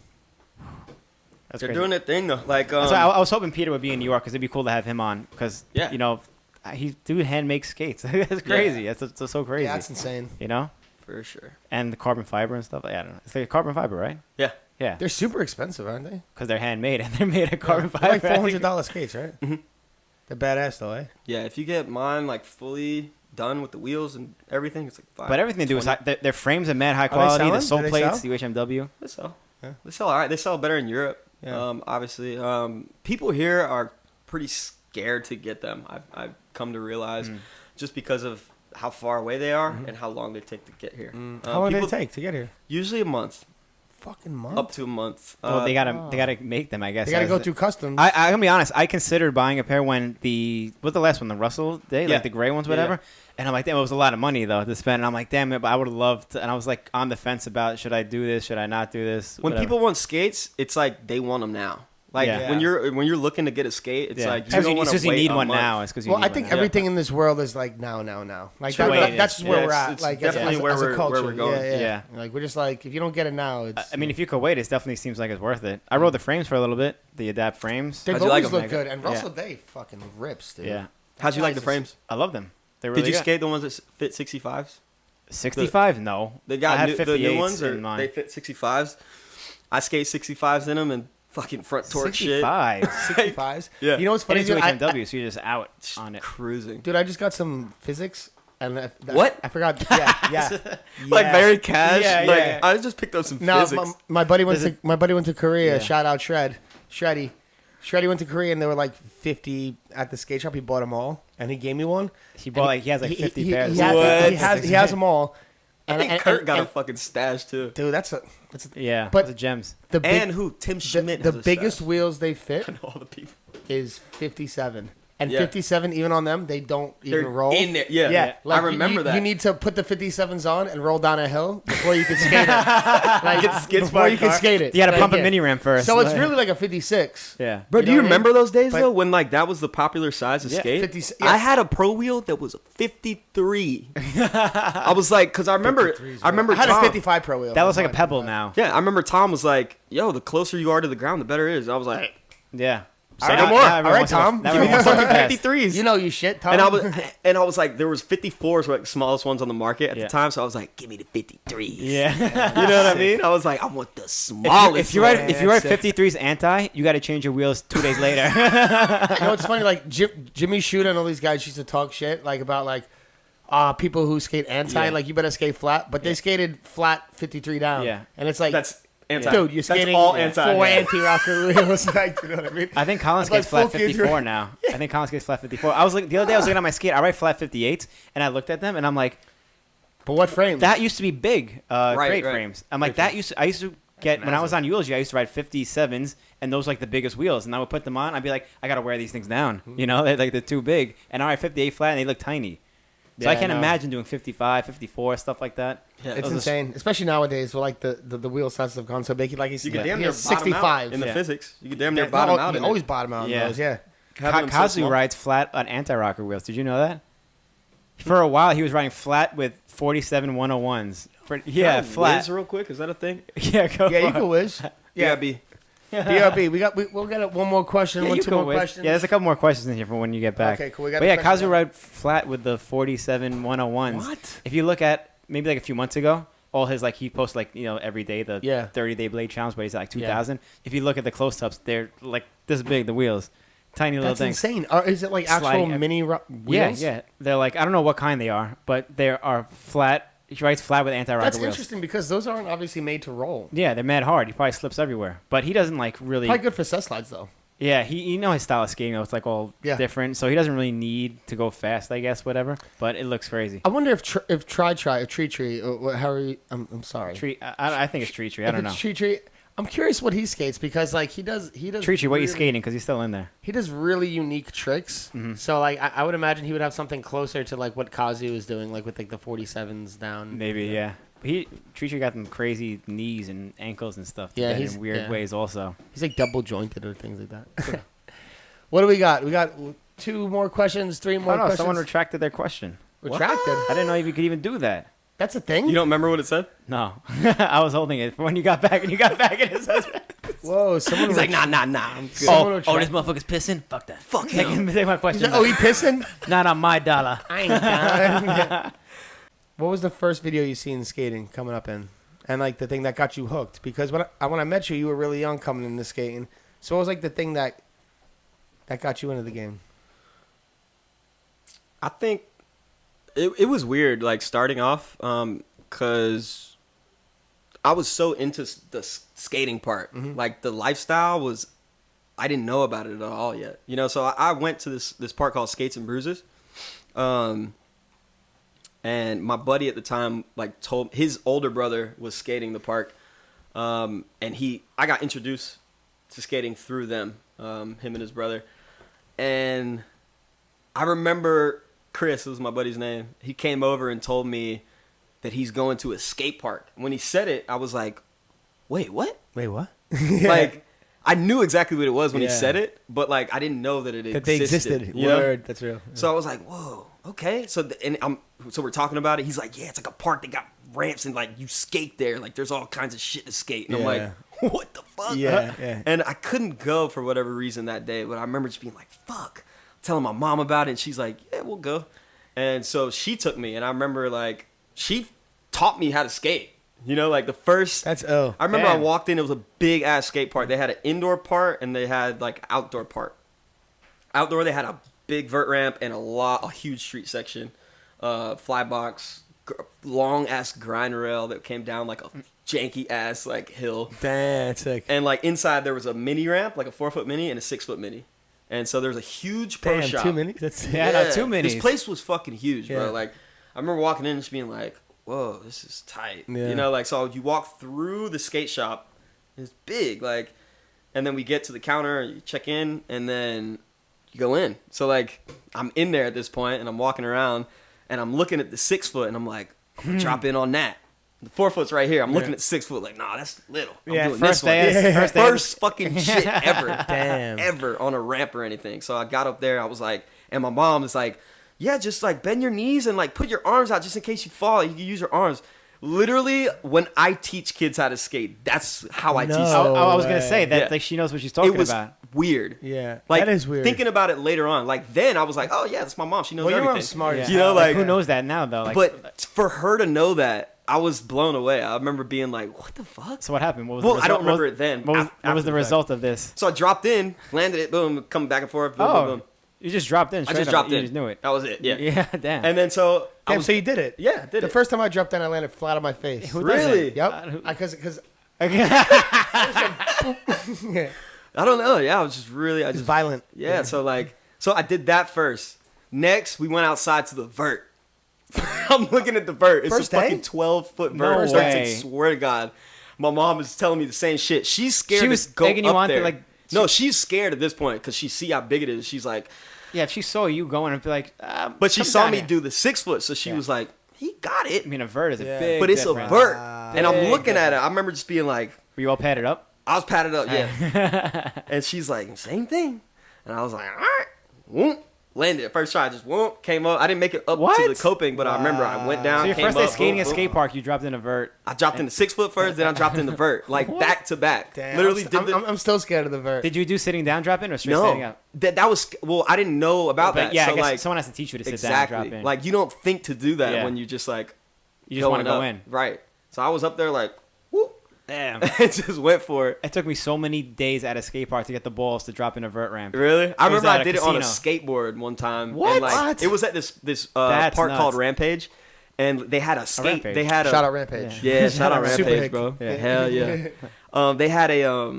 That's They're crazy. doing their thing though. Like So I was hoping Peter would be in New York because it'd be cool to have him on because Yeah. you know dude hand makes skates. That's crazy. That's so crazy. Yeah, that's insane. You know, for sure. and the carbon fiber and stuff. Yeah, I don't know. It's like a carbon fiber, right? Yeah. Yeah, They're super expensive, aren't they? because they're handmade and they're made of carbon They're fiber. like $400 skates, right? They're badass though, eh? Yeah, if you get mine like fully done with the wheels and everything, it's like 5. But everything they do is their frames are mad high Are they quality. The selling? sole Do they plates, sell? the UHMW. They sell. Yeah. They sell all right. They sell better in Europe. Yeah. Obviously, people here are pretty scared to get them. I've come to realize, just because of how far away they are and how long they take to get here. How long did it take to get here? Usually a month, Fucking month. up to a month. Well, they gotta make them, I guess. They gotta go through customs. I'm gonna be honest. I considered buying a pair when what's the last one? The Russell Day, like the gray ones, whatever. Yeah. And I'm like, damn, it was a lot of money though to spend. And I'm like, damn it, but I would have loved to. And I was like on the fence about should I do this, should I not do this. When people want skates, it's like they want them now. Like when you're looking to get a skate, it's like you don't want to wait need a one month. now. It's because I think everything in this world is like now. Like that's just where we're at. It's like definitely as a culture. where we're going. Yeah. Like we're just like if you don't get it now, it's. I mean, if you could wait, it definitely seems like it's worth it. I rode the frames for a little bit, the Adapt frames. They've How'd you like always them? looked good, and Russell Day fucking rips, dude. Yeah. How'd you like the frames? I love them. They're really Did you good. skate the ones that fit 65s? 65? No. They I got have the new 58s ones, or in mine. they fit 65s. I skate 65s in them and fucking front torque 65. 65s. Yeah. You know what's But funny? it's Dude? UHMW, so you're just out on it. cruising. Dude, I just got some physics. And What? I forgot. Yeah. Like very cash. Yeah, like yeah. I just picked up some No, physics. my buddy went to Korea. Yeah. Shout out Shreddy went to Korea and they were like 50 at the skate shop. He bought them all and he gave me one. He has like 50 pairs. He has them all. I think Kurt got a fucking stash too. Dude, that's Yeah, but the gems. the big, And who? Tim Schmidt. the has a biggest stash. wheels they fit And all the people. is 57. And Yeah. 57, even on them, they don't even They're roll. in there. Yeah. Yeah, like, I remember that. You need to put the 57s on and roll down a hill before you can skate it. Like, Get skids before by you a car. can skate it. You got to Like, pump a yeah. mini ramp first. So it's really like a 56. Yeah. Bro, You do know you what I mean? remember those days But- though when like that was the popular size to Yeah, skate? 50 yeah. I had a pro wheel that was a 53. I was like, because I remember I had Tom, a 55 Pro wheel. That looks like a pebble now. Yeah, I remember Tom was like, "Yo, the closer you are to the ground, the better it is." I was like, Yeah. All right, now- more. now All everyone right, wants to- Tom. now Give me everyone the wants to fucking pass. 53s. You know you shit, Tom. and I was like, there was 54s, were like the smallest ones on the market at Yeah. the time. So I was like, "Give me the 53s." Yeah. You know what I mean? I was like, I want the smallest. If you ride one. if you ride sick. 53's anti, you got to change your wheels 2 days later. You know what's funny? Like Jimmy Shooter and all these guys used to talk shit like about like people who skate anti. Yeah. Like you better skate flat, but they skated flat 53 down. Yeah. and it's like That's anti. dude, you're That's skating all anti. 4 anti-rocker wheels. Like, you know what I mean? I think Colin It's like skates flat full gear 54 drift. now. I think Colin skates flat 54. I was like the other day I was looking at my skate. I ride flat 58s, and I looked at them and I'm like, But what frames? that used to be big crate right. frames. I'm like, I used to get when I was on Eulogy, I used to ride 57s, and those were like the biggest wheels, and I would put them on. I'd be like, I gotta wear these things down. You know, they're too big, and I ride 58 flat, and they look tiny. So Yeah, I can't I know. imagine doing 55, 54, stuff like that. Yeah, It's those are- insane, especially nowadays where like the wheel sizes have gone so big. Like he's You could Yeah. damn he near has bottom 65 out in the Yeah. physics. You could damn near Yeah, bottom no, out. you in always it. bottom out Yeah. in those. Yeah. Having them so Kazu small. rides flat on anti-rocker wheels. Did you know that? For a while, he was riding flat with 47 101s. Yeah, Can I flat. whiz real quick. Is that a thing? Yeah, go Yeah, for you it. can whiz. Yeah, BRB. BRB. We'll get one more question. Yeah, one, you two can more whiz. questions. Yeah, there's a couple more questions in here for when you get back. Okay, cool. We got But a yeah, question Kazu back. ride flat with the 47 101s. What? If you look at maybe like a few months ago, all his like he posts like every day the Yeah. 30-day blade challenge, but he's at like 2,000. If you look at the close-ups, they're like this big. The wheels, tiny little That's things. insane. Is it like actual Sliding- mini Yeah, wheels? yeah. They're like I don't know what kind they are, but they are flat. He rides flat with anti-rocker That's wheels. interesting because those aren't obviously made to roll. Yeah, they're mad hard. He probably slips everywhere, but he doesn't like really. Probably good for set slides though. Yeah, he his style of skating though. It's like all Yeah. different, so he doesn't really need to go fast, I guess, whatever. But it looks crazy. I wonder if Tree, how are you? I'm sorry. Tree, I think it's Tree. I If don't know. it's Tree. I'm curious what he skates because like he does. Tree, what really- you skating? Because he's still in there. He does really unique tricks. Mhm. So like I would imagine he would have something closer to like what Kazu is doing, like with like the 47s down. Maybe, yeah. But Tree got them crazy knees and ankles and stuff. Yeah, Yeah, he's- in weird yeah. ways also. He's like double jointed or things like that. What do we got? We got 2 more questions, 3 more Oh no, questions. someone retracted their question. Retracted. I didn't know you could even do that. That's a thing. You don't remember what it said? No, I was holding it for when you got back and it says. Whoa, someone. He's like, nah. I'm good. Someone Oh, retract- this motherfucker's pissing. Fuck that. Fuck him. Take my He's question. like, oh, he pissing? Not on my dollar. I ain't down. What was the first video you seen skating coming up in? And like the thing that got you hooked? Because when I met you, you were really young coming into skating. So what was like the thing that got you into the game? I think it was weird, like starting off, because I was so into the skating part. Like the lifestyle was, I didn't know about it at all yet. You know, so I went to this park called Skates and Bruises. And my buddy at the time, like, told his older brother was skating the park. And I got introduced to skating through them, him and his brother. And I remember Chris was my buddy's name. He came over and told me that he's going to a skate park. When he said it, I was like, wait, what? Wait, what? Like, I knew exactly what it was when he said it, but like I didn't know that it existed. That they existed. You know? Word, that's real. Yeah. So I was like, whoa, okay. So we're talking about it. He's like, yeah, it's like a park that got ramps and like you skate there. Like there's all kinds of shit to skate. And I'm like, what the fuck? Yeah. And I couldn't go for whatever reason that day, but I remember just being like, fuck. Telling my mom about it, and she's like, yeah, we'll go. And so she took me, and I remember like she taught me how to skate. You know, like the first. I remember I walked in. It was a big ass skate park. They had an indoor part and they had like outdoor part. Outdoor, they had a big vert ramp and a huge street section, fly box, long ass grind rail that came down like a janky ass like hill. That's sick. And like inside there was a mini ramp, like a 4-foot mini and a 6-foot mini. And so there was a huge pro shop. 2 minis? That's too minis. This place was fucking huge, bro. Like I remember walking in and just being like, whoa, this is tight. Yeah. You know, like, so you walk through the skate shop, it's big, like, and then we get to the counter, you check in, and then you go in. So, like, I'm in there at this point, and I'm walking around, and I'm looking at the 6-foot, and I'm like, I'm gonna drop in on that. The 4-foot's right here. I'm looking at 6-foot, like, nah, that's little. I'm doing first this one. day. First fucking shit ever. Damn. Ever on a ramp or anything. So I got up there, I was like, and my mom is like, yeah, just like bend your knees and like put your arms out just in case you fall. You can use your arms. Literally, when I teach kids how to skate, that's how I teach them. I was gonna say that like she knows what she's talking about. It was weird. Yeah, like, that is weird. Thinking about it later on, like then I was like, oh yeah, that's my mom. She knows everything. You're smart. Yeah. You know, like who knows that now though? Like, but for her to know that, I was blown away. I remember being like, what the fuck? So what happened? What was the result? I don't remember it then. What was the result of this? So I dropped in, landed it, boom, coming back and forth, boom, boom, boom. You just dropped in. I just dropped in. You just knew it. That was it. Yeah. Yeah. Damn. And then so so you did it. Yeah, did the first time I dropped in, I landed flat on my face. Who really? Yep. Because. I don't know. Yeah, I was just really. I just violent. Yeah. So I did that first. Next, we went outside to the vert. I'm looking at the vert. It's First a fucking day? 12-foot No vert. way. I swear to God, my mom is telling me the same shit. She's scared She was to go egging you up on to, there. like, No, she's scared at this point because she see how big it is. She's like, yeah, if she saw you going and be like, but she come saw down me here. do the 6-foot, so she was like, he got it. I mean, a vert is a Yeah. big. But it's difference. a vert, and I'm Big looking at it. I remember just being like, Were you all padded up? I was patted up, yeah. And she's like, same thing. And I was like, all right, whoop. Landed. First try, just whoop, came up. I didn't make it up to the coping, but I remember I went down. So your came first day up, skating boom, at boom. skate park, you dropped in a vert. I dropped in the 6-foot first, then I dropped in the vert, like back to back. Damn, Literally I'm still scared of the vert. Did you do sitting down drop in or straight standing no. up? That was I didn't know about But that. yeah, so I guess like someone has to teach you to sit exactly. down and drop in. Like you don't think to do that Yeah. when you just like you just want to going go up. in. Right. So I was up there like, whoop, Damn. and just went for it. It took me so many days at a skate park to get the balls to drop in a vert ramp. Really? I remember at I a did it on a casino. skateboard one time. What? And like, What? It was at this That's park nuts. called Rampage, and they had a skate. Rampage. They had a Shout out Rampage. Yeah, shout out Super Rampage, hick. bro. Yeah. Hell yeah. They had a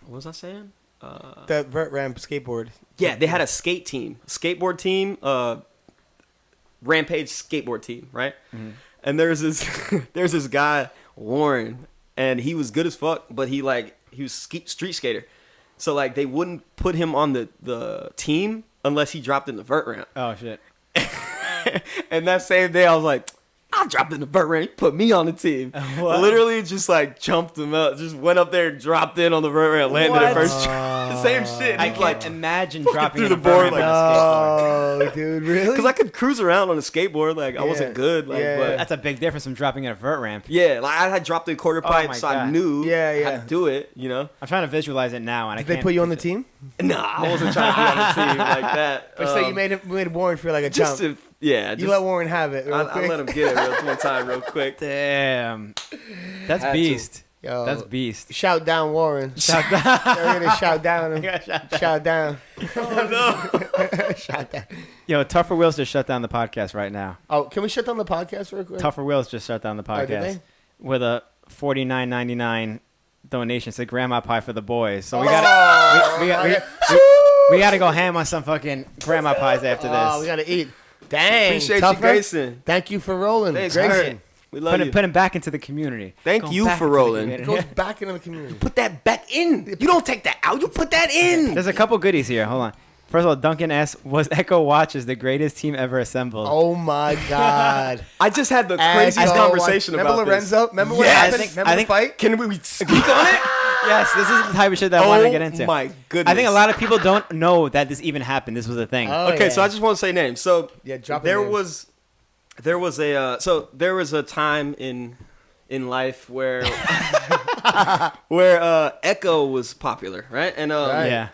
what was I saying? The vert ramp skateboard. Yeah, they had a skateboard team, Rampage skateboard team, right? Mm-hmm. And there's this guy Warren, and he was good as fuck, but he was street skater, so like they wouldn't put him on the team unless he dropped in the vert ramp. Oh shit. And that same day, I was like, I dropped in the vert ramp. Put me on the team. What? Literally just like jumped him up. Just went up there and dropped in on the vert ramp. Landed What? at first try. Same shit. I He's can't like, imagine fucking dropping through in a the vert board ramp like- at a skate park. Oh, dude, really? because I could cruise around on a skateboard. Like I wasn't Yeah. good. Like, Yeah. but That's a big difference from dropping in a vert ramp. yeah, like I had dropped the quarter pipe, my so I God. knew Yeah, how yeah. to do it. You know. I'm trying to visualize it now, and I Did can't. they put you on the team? Nah, I wasn't trying to be on the team like that. But say you made Warren feel like a just jump. to, yeah. You Just, let Warren have it. Real I quick. let him get it one time real quick. Damn. That's Had to. beast. Yo, That's beast. Shout down Warren. Shout down. They're gonna shout down him. Shout down. Oh no. Shout down. Yo, Tougher Wheels just shut down the podcast right now. Oh, can we shut down the podcast real quick? Tougher Wheels just shut down the Oh, did podcast they? with a $49.99 donation to Grandma Pie for the boys. So we gotta we gotta go ham on some fucking Grandma Pies after this. Oh, we gotta eat. Dang. Appreciate Tougher. you, Grayson. Thank you for rolling. Thanks, Grayson. We love you. Put him back into the community. Thank Going you back for into the rolling. It community. goes back into the community. Put that back in. You don't take that out. You put that in. There's a couple goodies here. Hold on. First of all, Duncan S. Was Echo Watches the greatest team ever assembled? Oh my God. I just had the craziest conversation about Remember Lorenzo? Remember what Yes. happened? Remember I the think- fight? Can we speak on it? Yes, this is the type of shit that I wanted to get into. Oh my goodness. I think a lot of people don't know that this even happened. This was a thing. Oh, Okay, yeah. so I just want to say names. So Yeah, drop there names. was a time in life where Echo was popular, right? And Right. Yeah.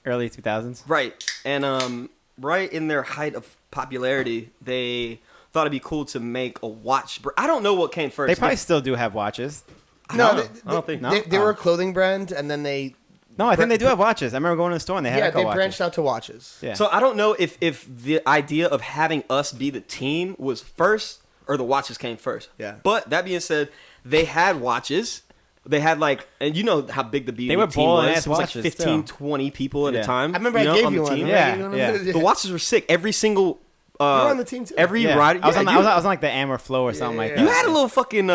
Early 2000s. right, and right in their height of popularity, they thought it'd be cool to make a watch. I don't know what came first. They probably still do have watches. I No, don't think. No? they were a clothing brand, and then they No, I think they do have watches. I remember going to the store and they had Echo they watches. branched out to watches. Yeah. So I don't know if the idea of having us be the team was first or the watches came first. Yeah. But that being said, they had watches. They had and you know how big the BD They were team balling was. ass It was watches, like 15, too. 20 people at Yeah. a time. I remember you I know, gave on you the one. team. Yeah, remember? yeah. The watches were sick. Every single. You were on the team too. Every Yeah. rider. I was on you, I was on like the Amber Flow or something like that. you had a little fucking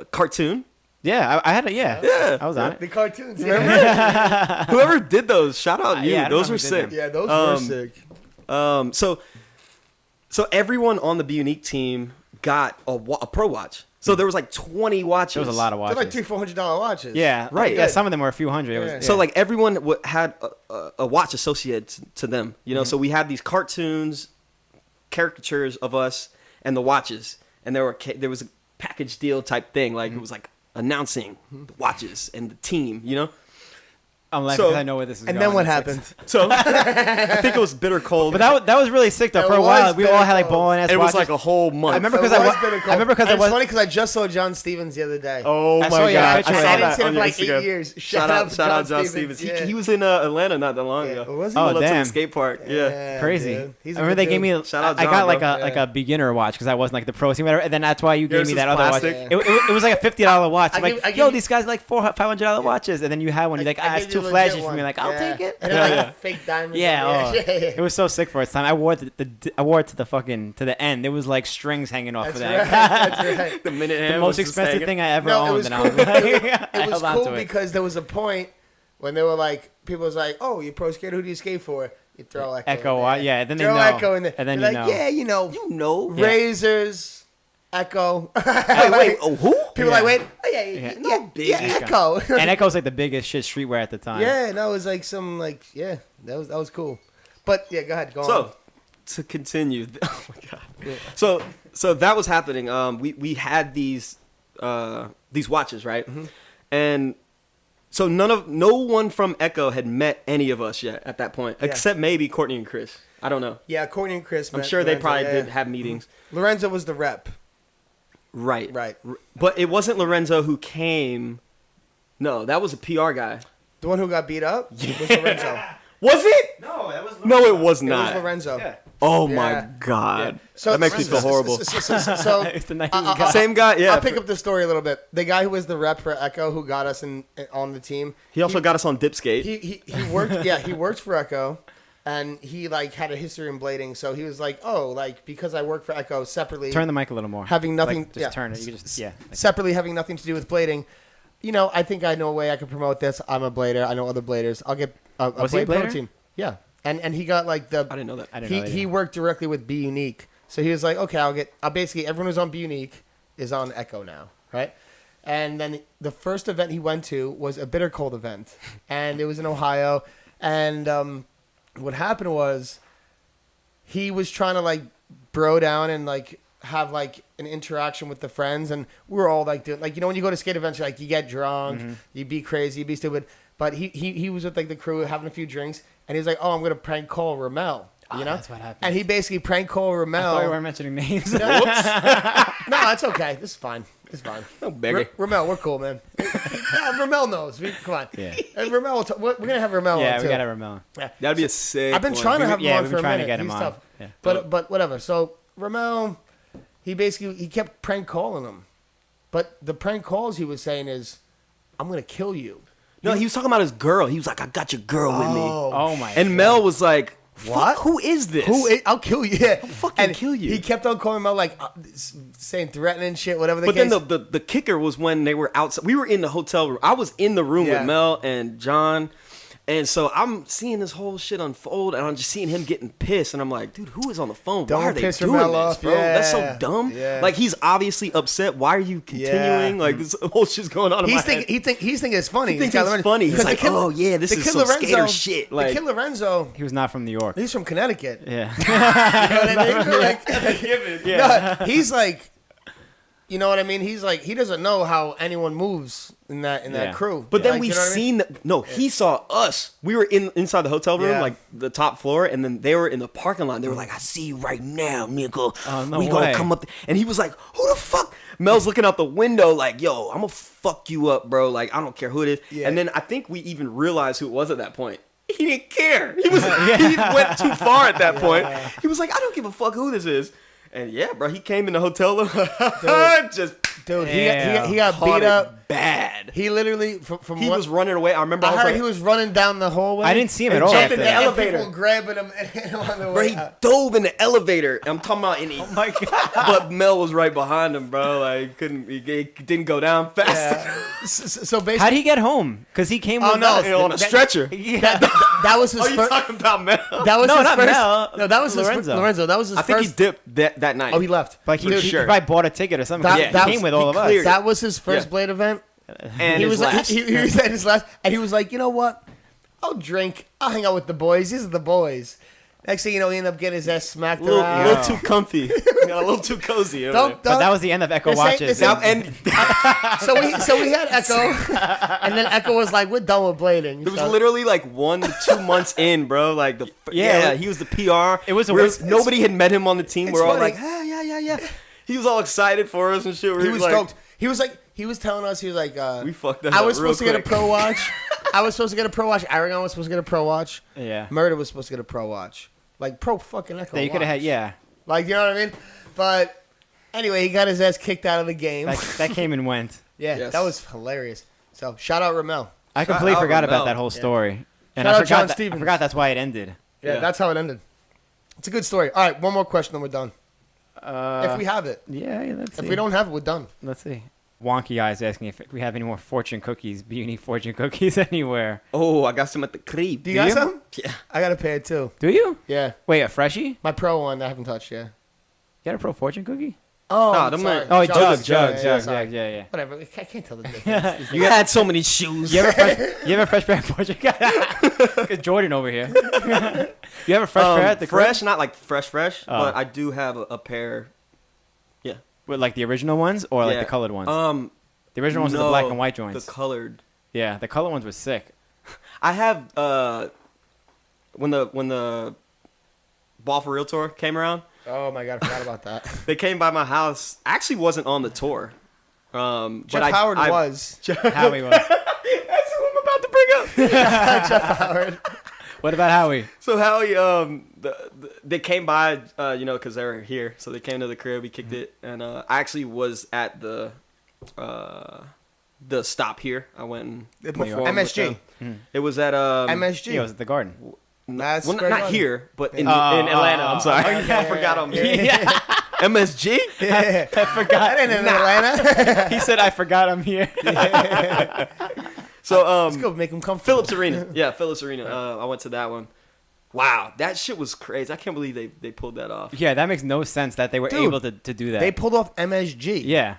cartoon. Yeah, I had a Yeah. I was on it. The cartoons, remember? Whoever did those, shout out you. Yeah, I don't Those know were who did sick. them. Yeah, those were sick. So everyone on the Bunique team got a pro watch. So there was like 20 watches. There was a lot of They're watches. like $300 watches. Yeah, Right. Yeah, some of them were a few hundred. It was, Yeah. So like everyone had a watch associated to them, you know. So we had these cartoons, caricatures of us and the watches, and there was a package deal type thing, like it was like announcing the watches and the team, you know. I'm like, So- I know where this is And going. then what It's like- happened? So I think it was bitter cold, But that was really sick though. That For a was while, we all had like pinnacle. bowling ass it was watches. like a whole month. I remember It because I was wa- pinnacle. I remember because I And was. It's funny because I just saw John Stevens the other day. Oh I my saw your god! picture. I I saw hadn't that seen on him your for like 8 Instagram. years. Shout out John Stevens. Yeah. He was in Atlanta not that long Yeah. ago. Was he? Oh, Pulled up to damn. the skate park. Yeah. Crazy. dude. He's I a remember good they gave dude. me. Shout out I John, got like bro. like a beginner watch because I wasn't like the pro team, whatever. And then that's why you gave Yours me is that other watch. plastic. It was like a $50 watch. I'm I like, give- I yo, give- these guys like $500 watches, and then you had one. You're like, I it's gave you too a flashy legit for me. one. Like, I'll Yeah. take it. And then like fake diamonds. Yeah, on oh, there. it was so sick for its time. I wore it I wore it to the fucking to the end. There was like strings hanging off That's of right. that. That's right. The minute The hand most was just expensive hanging. thing I ever No, it owned, was and cool. I was like, It I was held on cool to it. because there was a point when they were like, people was like, "Oh, you pro skater? Who do you skate for?" You throw Echo. Echo, in there. yeah. Then they Throw know, Echo in there. and then You're you like, know. yeah, you know, You know. Yeah. Razors, Echo. Wait. Oh, who? People Yeah. like, wait, oh, yeah, Yeah. yeah, big yeah, Echo. Echo. And Echo's like the biggest shit streetwear at the time. Yeah, no, it was like some like that was cool. But yeah, go ahead, go on. So, to continue, oh my god. So that was happening. We had these watches, right? Mm-hmm. And so no one from Echo had met any of us yet at that point, Yeah. except maybe Courtney and Chris. I don't know. Yeah, Courtney and Chris. I'm met sure they Lorenzo, probably yeah. did have meetings. Lorenzo was the rep. Right. Right. But it wasn't Lorenzo who came. No, that was a PR guy. The one who got beat up was Lorenzo. Was it? No, that was No, it was It not. was Lorenzo. Yeah. Oh Yeah. my god. So That makes me feel horrible. So It's the nicest I- guy. Same guy, yeah. I'll pick up the story a little bit. The guy who was the rep for Echo, who got us on the team. He also got us on Dipskate. He worked. Yeah, he worked for Echo, and he like had a history in blading. So he was like, oh, like because I work for Echo separately, Turn the mic a little more. having nothing. Like, just yeah, turn it. You can just like, separately having nothing to do with blading. You know, I think I know a way I can promote this. I'm a blader. I know other bladers. I'll get a Was he a blade blader? protein. Yeah, and he got like the. I didn't know that. I didn't know that He either. worked directly with Be Unique, so he was like, okay, I'll basically everyone who's on Be Unique is on Echo now, right? And then the first event he went to was a bitter cold event, and it was in Ohio. And what happened was he was trying to like bro down and like have like an interaction with the friends, and we were all like doing like, you know, when you go to skate events, like you get drunk, you be crazy, you be stupid. But he was with like the crew having a few drinks, and he was like, oh, I'm gonna prank call Ramel, you know? That's what happened. And he basically prank called I Ramel. thought we weren't mentioning names. No, it's okay. This is fine. It's fine. No beggar. Ramel, we're cool, man. Ramel knows. Come on. Yeah. And Ramel, we're gonna have Ramel on too. Yeah, we gotta have Ramel. Yeah. That'd be a sick. I've been trying to have him on for a minute. To get him He's on. tough. Yeah. But whatever. So Ramel, he kept prank calling him, but the prank calls he was saying is, "I'm gonna kill you." No, he was talking about his girl. He was like, "I got your girl with me." Oh my. And Mel was like, What? Who is this? I'll kill you. Yeah. I'll fucking kill you. He kept on calling him out like saying threatening shit, whatever the But case. then the kicker was when they were outside. We were in the hotel room. I was in the room with Mel and John. And so I'm seeing this whole shit unfold, and I'm just seeing him getting pissed, and I'm like, dude, who is on the phone? Why are they doing this, bro? Yeah. That's so dumb. Yeah. Like, he's obviously upset. Why are you continuing? Like, this whole shit's going on in my head. He's thinking it's funny. He thinks it's funny. He's like, oh, yeah, this is some skater shit. Like, the kid Lorenzo. He was not from New York. He's from Connecticut. Yeah. You know what I mean? Like, yeah. No, he's like, you know what I mean? He's like, he doesn't know how anyone moves in that crew. But then like, we've seen he saw us. We were inside the hotel room, like the top floor, and then they were in the parking lot. They were like, I see you right now, nigga. Oh, we gonna come up. And he was like, who the fuck? Mel's looking out the window like, yo, I'm gonna fuck you up, bro. Like, I don't care who it is. Yeah. And then I think we even realized who it was at that point. He didn't care. He went too far at that point. He was like, I don't give a fuck who this is. And yeah, bro, he came in the hotel room. Dude, he got beat up bad. He literally from he was running away. I remember. I heard he was running down the hallway. I didn't see him at all. Jumped in the elevator, people grabbing him on the way. Bro, he dove in the elevator. I'm talking about oh my god! But Mel was right behind him, bro. Like he didn't go down fast. Yeah. So basically, how'd he get home? Because he came on a stretcher. That was his. Are you talking about Mel? That was not Mel. No, that was Lorenzo. Lorenzo. That was his. I think he dipped that night. Oh, he left. Like he probably bought a ticket or something. He came with all of us. That was his first Blade event. And he was like, he was at his last, and he was like, you know what? I'll drink. I'll hang out with the boys. These are the boys. Next thing you know, he ended up getting his ass smacked around. A little too comfy. Got a little too cozy. But that was the end of Echo Watches. So we had Echo, and then Echo was like, we're done with blading. It was literally like 1 to 2 months in, bro. Like he was the PR. It was nobody had met him on the team. We're all like, yeah. He was all excited for us and shit. He was stoked. He was telling us, he was like, we fucked that I up was supposed to get a quick. Pro Watch. I was supposed to get a Pro Watch. Aragon was supposed to get a Pro Watch. Yeah. Murder was supposed to get a Pro Watch. Like, Pro fucking Echo you could have had, Like, you know what I mean? But anyway, he got his ass kicked out of the game. That came and went. Yeah, yes. That was hilarious. So, shout out Ramel. I completely forgot about that whole story. And shout I out John Stevens. I forgot that's why it ended. Yeah, that's how it ended. It's a good story. All right, one more question, then we're done. If we have it. Yeah, let's see. If we don't have it, we're done. Let's see. Wonky Eyes asking if we have any more fortune cookies, Bunique fortune cookies anywhere. Oh, I got some at the crib. Do you got some? Yeah. I got a pair too. Do you? Yeah. Wait, a freshie? My Pro one I haven't touched yet. You got a Pro fortune cookie? Oh, sorry. Oh, Jugs. Yeah. Whatever. I can't tell the difference. You had so many shoes. You have a fresh pair of fortune cookies? Jordan over here. You have a fresh pair at the crib? Fresh, not like fresh, but I do have a pair. Yeah. With like the original ones or like the colored ones? The original ones are the black and white joints. The colored. Yeah, the colored ones were sick. I have when the Ball for Real tour came around. Oh my god, I forgot about that. They came by my house. I actually wasn't on the tour. Jeff Howard was. Howie was. That's who I'm about to bring up. Jeff Howard. What about Howie? So Howie, they came by, because they were here. So they came to the crib. We kicked it, and I actually was at the stop here. I went and performed MSG. It was at MSG. Yeah, it was at the Garden. Not here, but in Atlanta. I'm sorry. I forgot I'm here. MSG? Yeah. I forgot. That ain't in Atlanta. He said, I forgot I'm here. So let's go make him come. Phillips Arena. Yeah, Phillips Arena. I went to that one. Wow, that shit was crazy. I can't believe they pulled that off. Yeah, that makes no sense that they were able to do that. They pulled off MSG. Yeah.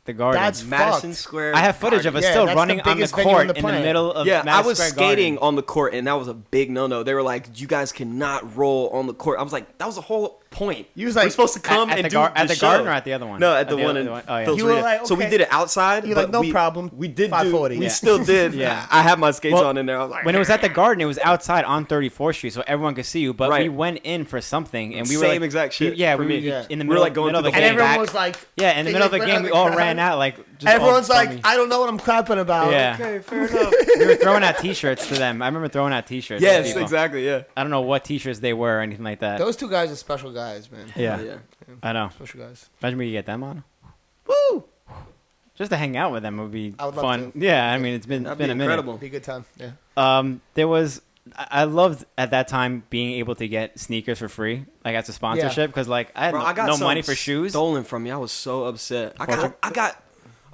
The Garden. That's Madison fucked. Square. I have footage of us still running on the court in the middle of Madison I was Square skating Garden. on the court, and that was a big no-no. They were like, you guys cannot roll on the court. I was like, that was the whole point. You was like, we're supposed to come at and the do at the show. Garden or at the other one? No, at the the one in other one. Oh, yeah. Phillips You were Arena. like, So we okay. did it outside. You're like, but no problem. We did 540. We Yeah. still did. Yeah. I had my skates on in there. I was like, When it was at the Garden, it was outside on 34th Street, so everyone could see you. But we went in for something, and we were same like, exact shit. Yeah, for we me. were in the We were middle, like going middle through of the the And game. everyone was like, Yeah, in the middle of the game, we all ran crying out like. Just Everyone's all like, bummy. I don't know what I'm clapping about. Yeah. Okay, fair enough. We were throwing out T-shirts to them. I remember throwing out T-shirts. to Yes, people. exactly. Yeah. I don't know what T-shirts they were or anything like that. Those two guys are special guys, man. Yeah. Oh, yeah. I know. Special guys. Imagine we could get them on. Woo! Just to hang out with them would be I would love fun. to. Yeah, I mean it's been That'd been be a minute. incredible. Be a good time. Yeah. There was I loved at that time being able to get sneakers for free, like as a sponsorship, because like I had Bro, I got no some money for shoes. stolen from me. I was so upset. I got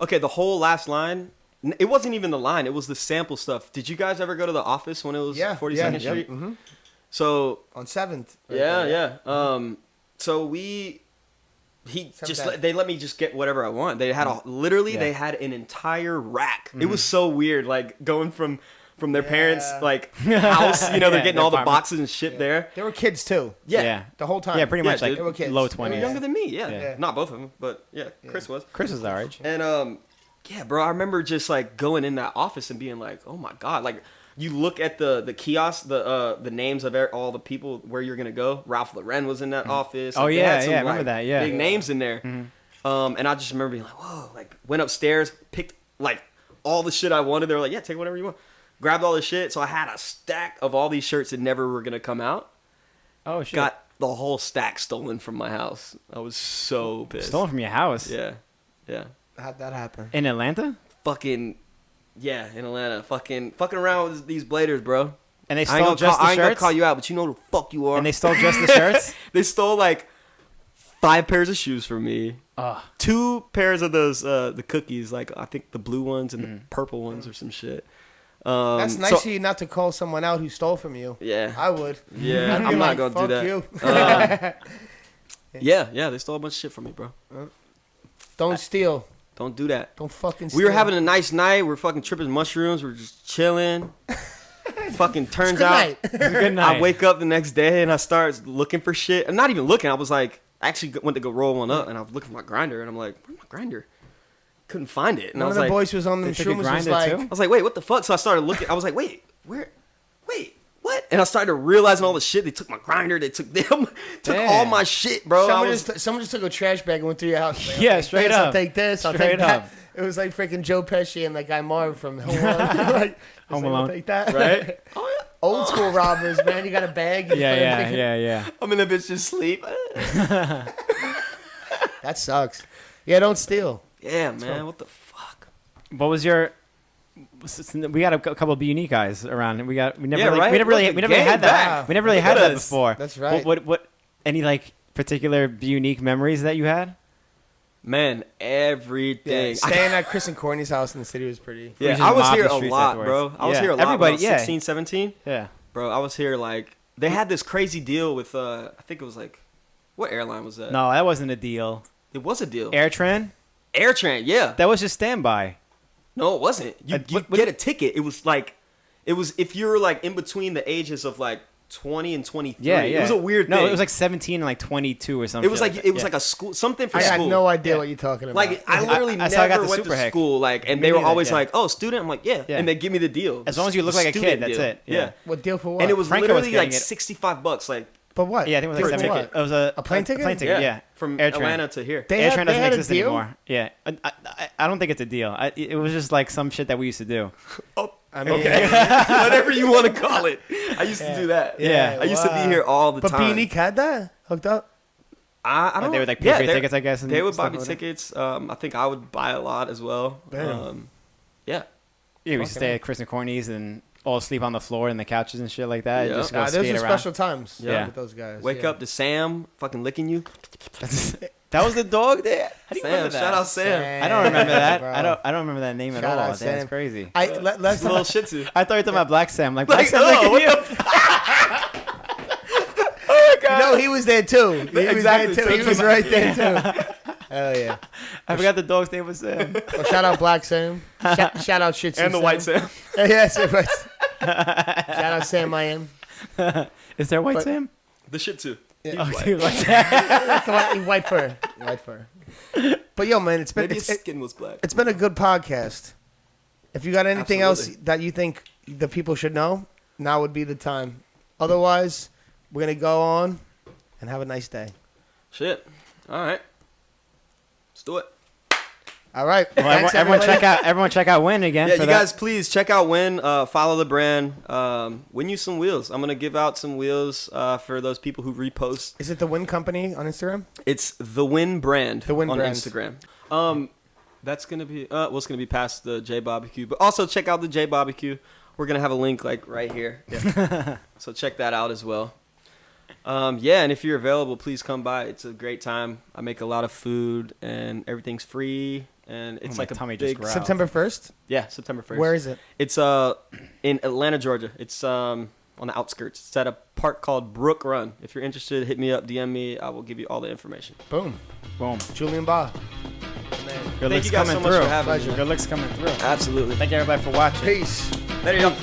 okay. The whole last line. It wasn't even the line. It was the sample stuff. Did you guys ever go to the office when it was 42nd Street? Mm-hmm. So On 7th. right yeah, there. yeah. So they let me just get whatever I want. They had they had an entire rack. It was so weird, like going from their parents' like house. You know, they're Yeah, getting their all the apartment. boxes and shit there. They were kids too. Yeah. The whole time. Yeah, pretty much Yeah, like dude. They were kids. low They They were 20s. younger than me. Yeah. Yeah. Not both of them, but yeah, Chris was. Chris was our age. And yeah, bro, I remember just like going in that office and being like, oh my god, like. You look at the kiosk, the names of all the people where you're gonna go. Ralph Lauren was in that office. Oh, Like, they yeah, had some, yeah, I remember like, that, yeah. big names in there. And I just remember being like, whoa, like went upstairs, picked like all the shit I wanted. They were like, yeah, take whatever you want. Grabbed all the shit. So I had a stack of all these shirts that never were gonna come out. Oh shit! Got the whole stack stolen from my house. I was so pissed. Stolen from your house. Yeah, yeah. How'd that happen? In Atlanta, Fucking. Yeah, in Atlanta, fucking around with these bladers, bro. and they I stole ain't just the gonna shirts. call you out, but you know who the fuck you are. And they stole just the shirts. They stole like 5 pairs of shoes from me. Oh, 2 pairs of those the cookies, like I think the blue ones and the purple ones or some shit. That's nice of you not to call someone out who stole from you. Yeah, I would. yeah. I'd be I'm like, not gonna do "Fuck that. you." Yeah. They stole a bunch of shit from me, bro. Don't steal. Don't do that. Don't fucking steal. We were having a nice night. We're fucking tripping mushrooms. We're just chilling. Fucking turns Good out. night. it was a good night. I wake up the next day and I start looking for shit. I'm not even looking. I was like, I actually went to go roll one up and I was looking for my grinder and I'm like, where's my grinder? Couldn't find it. And One I of was the like, boys who was on the They took a shrooms was grinder, like, too? I was like, wait, what the fuck? So I started looking. I was like, wait, what? And I started realizing all the shit. They took my grinder. They took them. Took Damn. all my shit, bro. someone just took a trash bag and went through your house. Like, Yeah, I'll take straight this, up. I'll take this. I'll Straight take that. up. It was like freaking Joe Pesci and that guy Marv from Home Alone. Like, Home I'll Alone. take that. Right? Oh, yeah. Old school robbers, man. You got a bag. Yeah. I'm in the bitch just sleep. That sucks. Yeah, don't steal. Yeah, man. What the fuck? What was your? We got a couple of unique guys around. We never Yeah, really, right? we never really, Look, we the never really had gang that. back. We never really Look had at that us. before. That's right. What? Any like particular unique memories that you had? Man, Yeah, everything. staying at Chris and Courtney's house in the city was pretty. We Yeah, just I was mobbed here the a streets lot, afterwards. bro. I was Yeah. here a lot. Everybody, When I was yeah. 16, 17. Yeah. Bro, I was here like they had this crazy deal with I think it was like what airline was that? No, that wasn't a deal. It was a deal. AirTran. AirTran, yeah. That was just standby. No, it wasn't. You what- get a ticket. It was if you were like in between the ages of like 20 and 23. Yeah. It was a weird thing. No, it was like 17 and like 22 or something. it was like a school something for I school. had no idea Yeah. what you're talking about. Like I literally I- so I got never the went super to hick. school like and Me they were neither, always yeah. like, "Oh, student." I'm like, "Yeah." Yeah. And they give me the deal. As long as you look like a Student kid, that's deal. it. Yeah. what deal for what? And it was Franco was literally like getting it. $65 like But what? Yeah, I think it was Deal like for 7. what? It was a plane ticket? Plane ticket, yeah. from AirTran. Atlanta to here. They AirTran had doesn't a exist deal? anymore. Yeah, I don't think it's a deal. It was just like some shit that we used to do. Oh, I mean, okay. Whatever you want to call it. I used to do that. Yeah. I used to be here all the But time. Bunique had that hooked up. I don't Like, they know. would like pay for your tickets, I guess. And They would buy stuff me like that. tickets. I think I would buy a lot as well. Damn. Yeah. Yeah, we used to Fucking stay at Chris and Courtney's and all sleep on the floor and the couches and shit like that. Yeah. And just go Those skate are around. special times. Yeah. With those guys. Wake yeah. up to Sam fucking licking you. That was the dog there. How do you Sam, remember that? shout out Sam. I don't remember that. Bro. I don't remember that name at Shout all. out That's Sam. crazy. Let's It's a little shit too. I thought you were talking about Black Sam. Like Like, Black Sam, oh, like, what you. Oh my god. No, he was there too. He Exactly. was there too. He was right there too. Hell yeah. I forgot the dog's name was Sam. Well, shout out Black Sam. Shout out Shih Tzu And the white Sam. Yes, it was. Shout out Sam I am. Is there a white But- Sam? The shit too. Yeah. Oh, dude, like that. That's the white fur. White fur. But yo, man, Maybe his skin was black. it's been a good podcast. If you got anything else Absolutely. that you think the people should know, now would be the time. Otherwise, we're gonna go on and have a nice day. Shit. All right. Let's do it. All right. Well, everyone check out Win again. Yeah, for you that. guys, please check out Win. Follow the brand. Win you some wheels. I'm gonna give out some wheels for those people who repost. Is it the Win Company on Instagram? It's the Win brand. The Win on brand. Instagram. That's gonna be it's gonna be past the J Barbecue, but also check out the J Barbecue. We're gonna have a link like right here. Yeah. So check that out as well. Yeah, and if you're available, please come by. It's a great time. I make a lot of food, and everything's free, and it's like a tummy big. just growled. September 1st? Yeah, September 1st. Where is it? It's in Atlanta, Georgia. It's on the outskirts. It's at a park called Brook Run. If you're interested, hit me up, DM me. I will give you all the information. Boom. Boom. Julian Bah. Good Thank looks you guys coming so much through. for having me. Good looks coming through. Absolutely. Thank you everybody for watching. Peace. Later, y'all.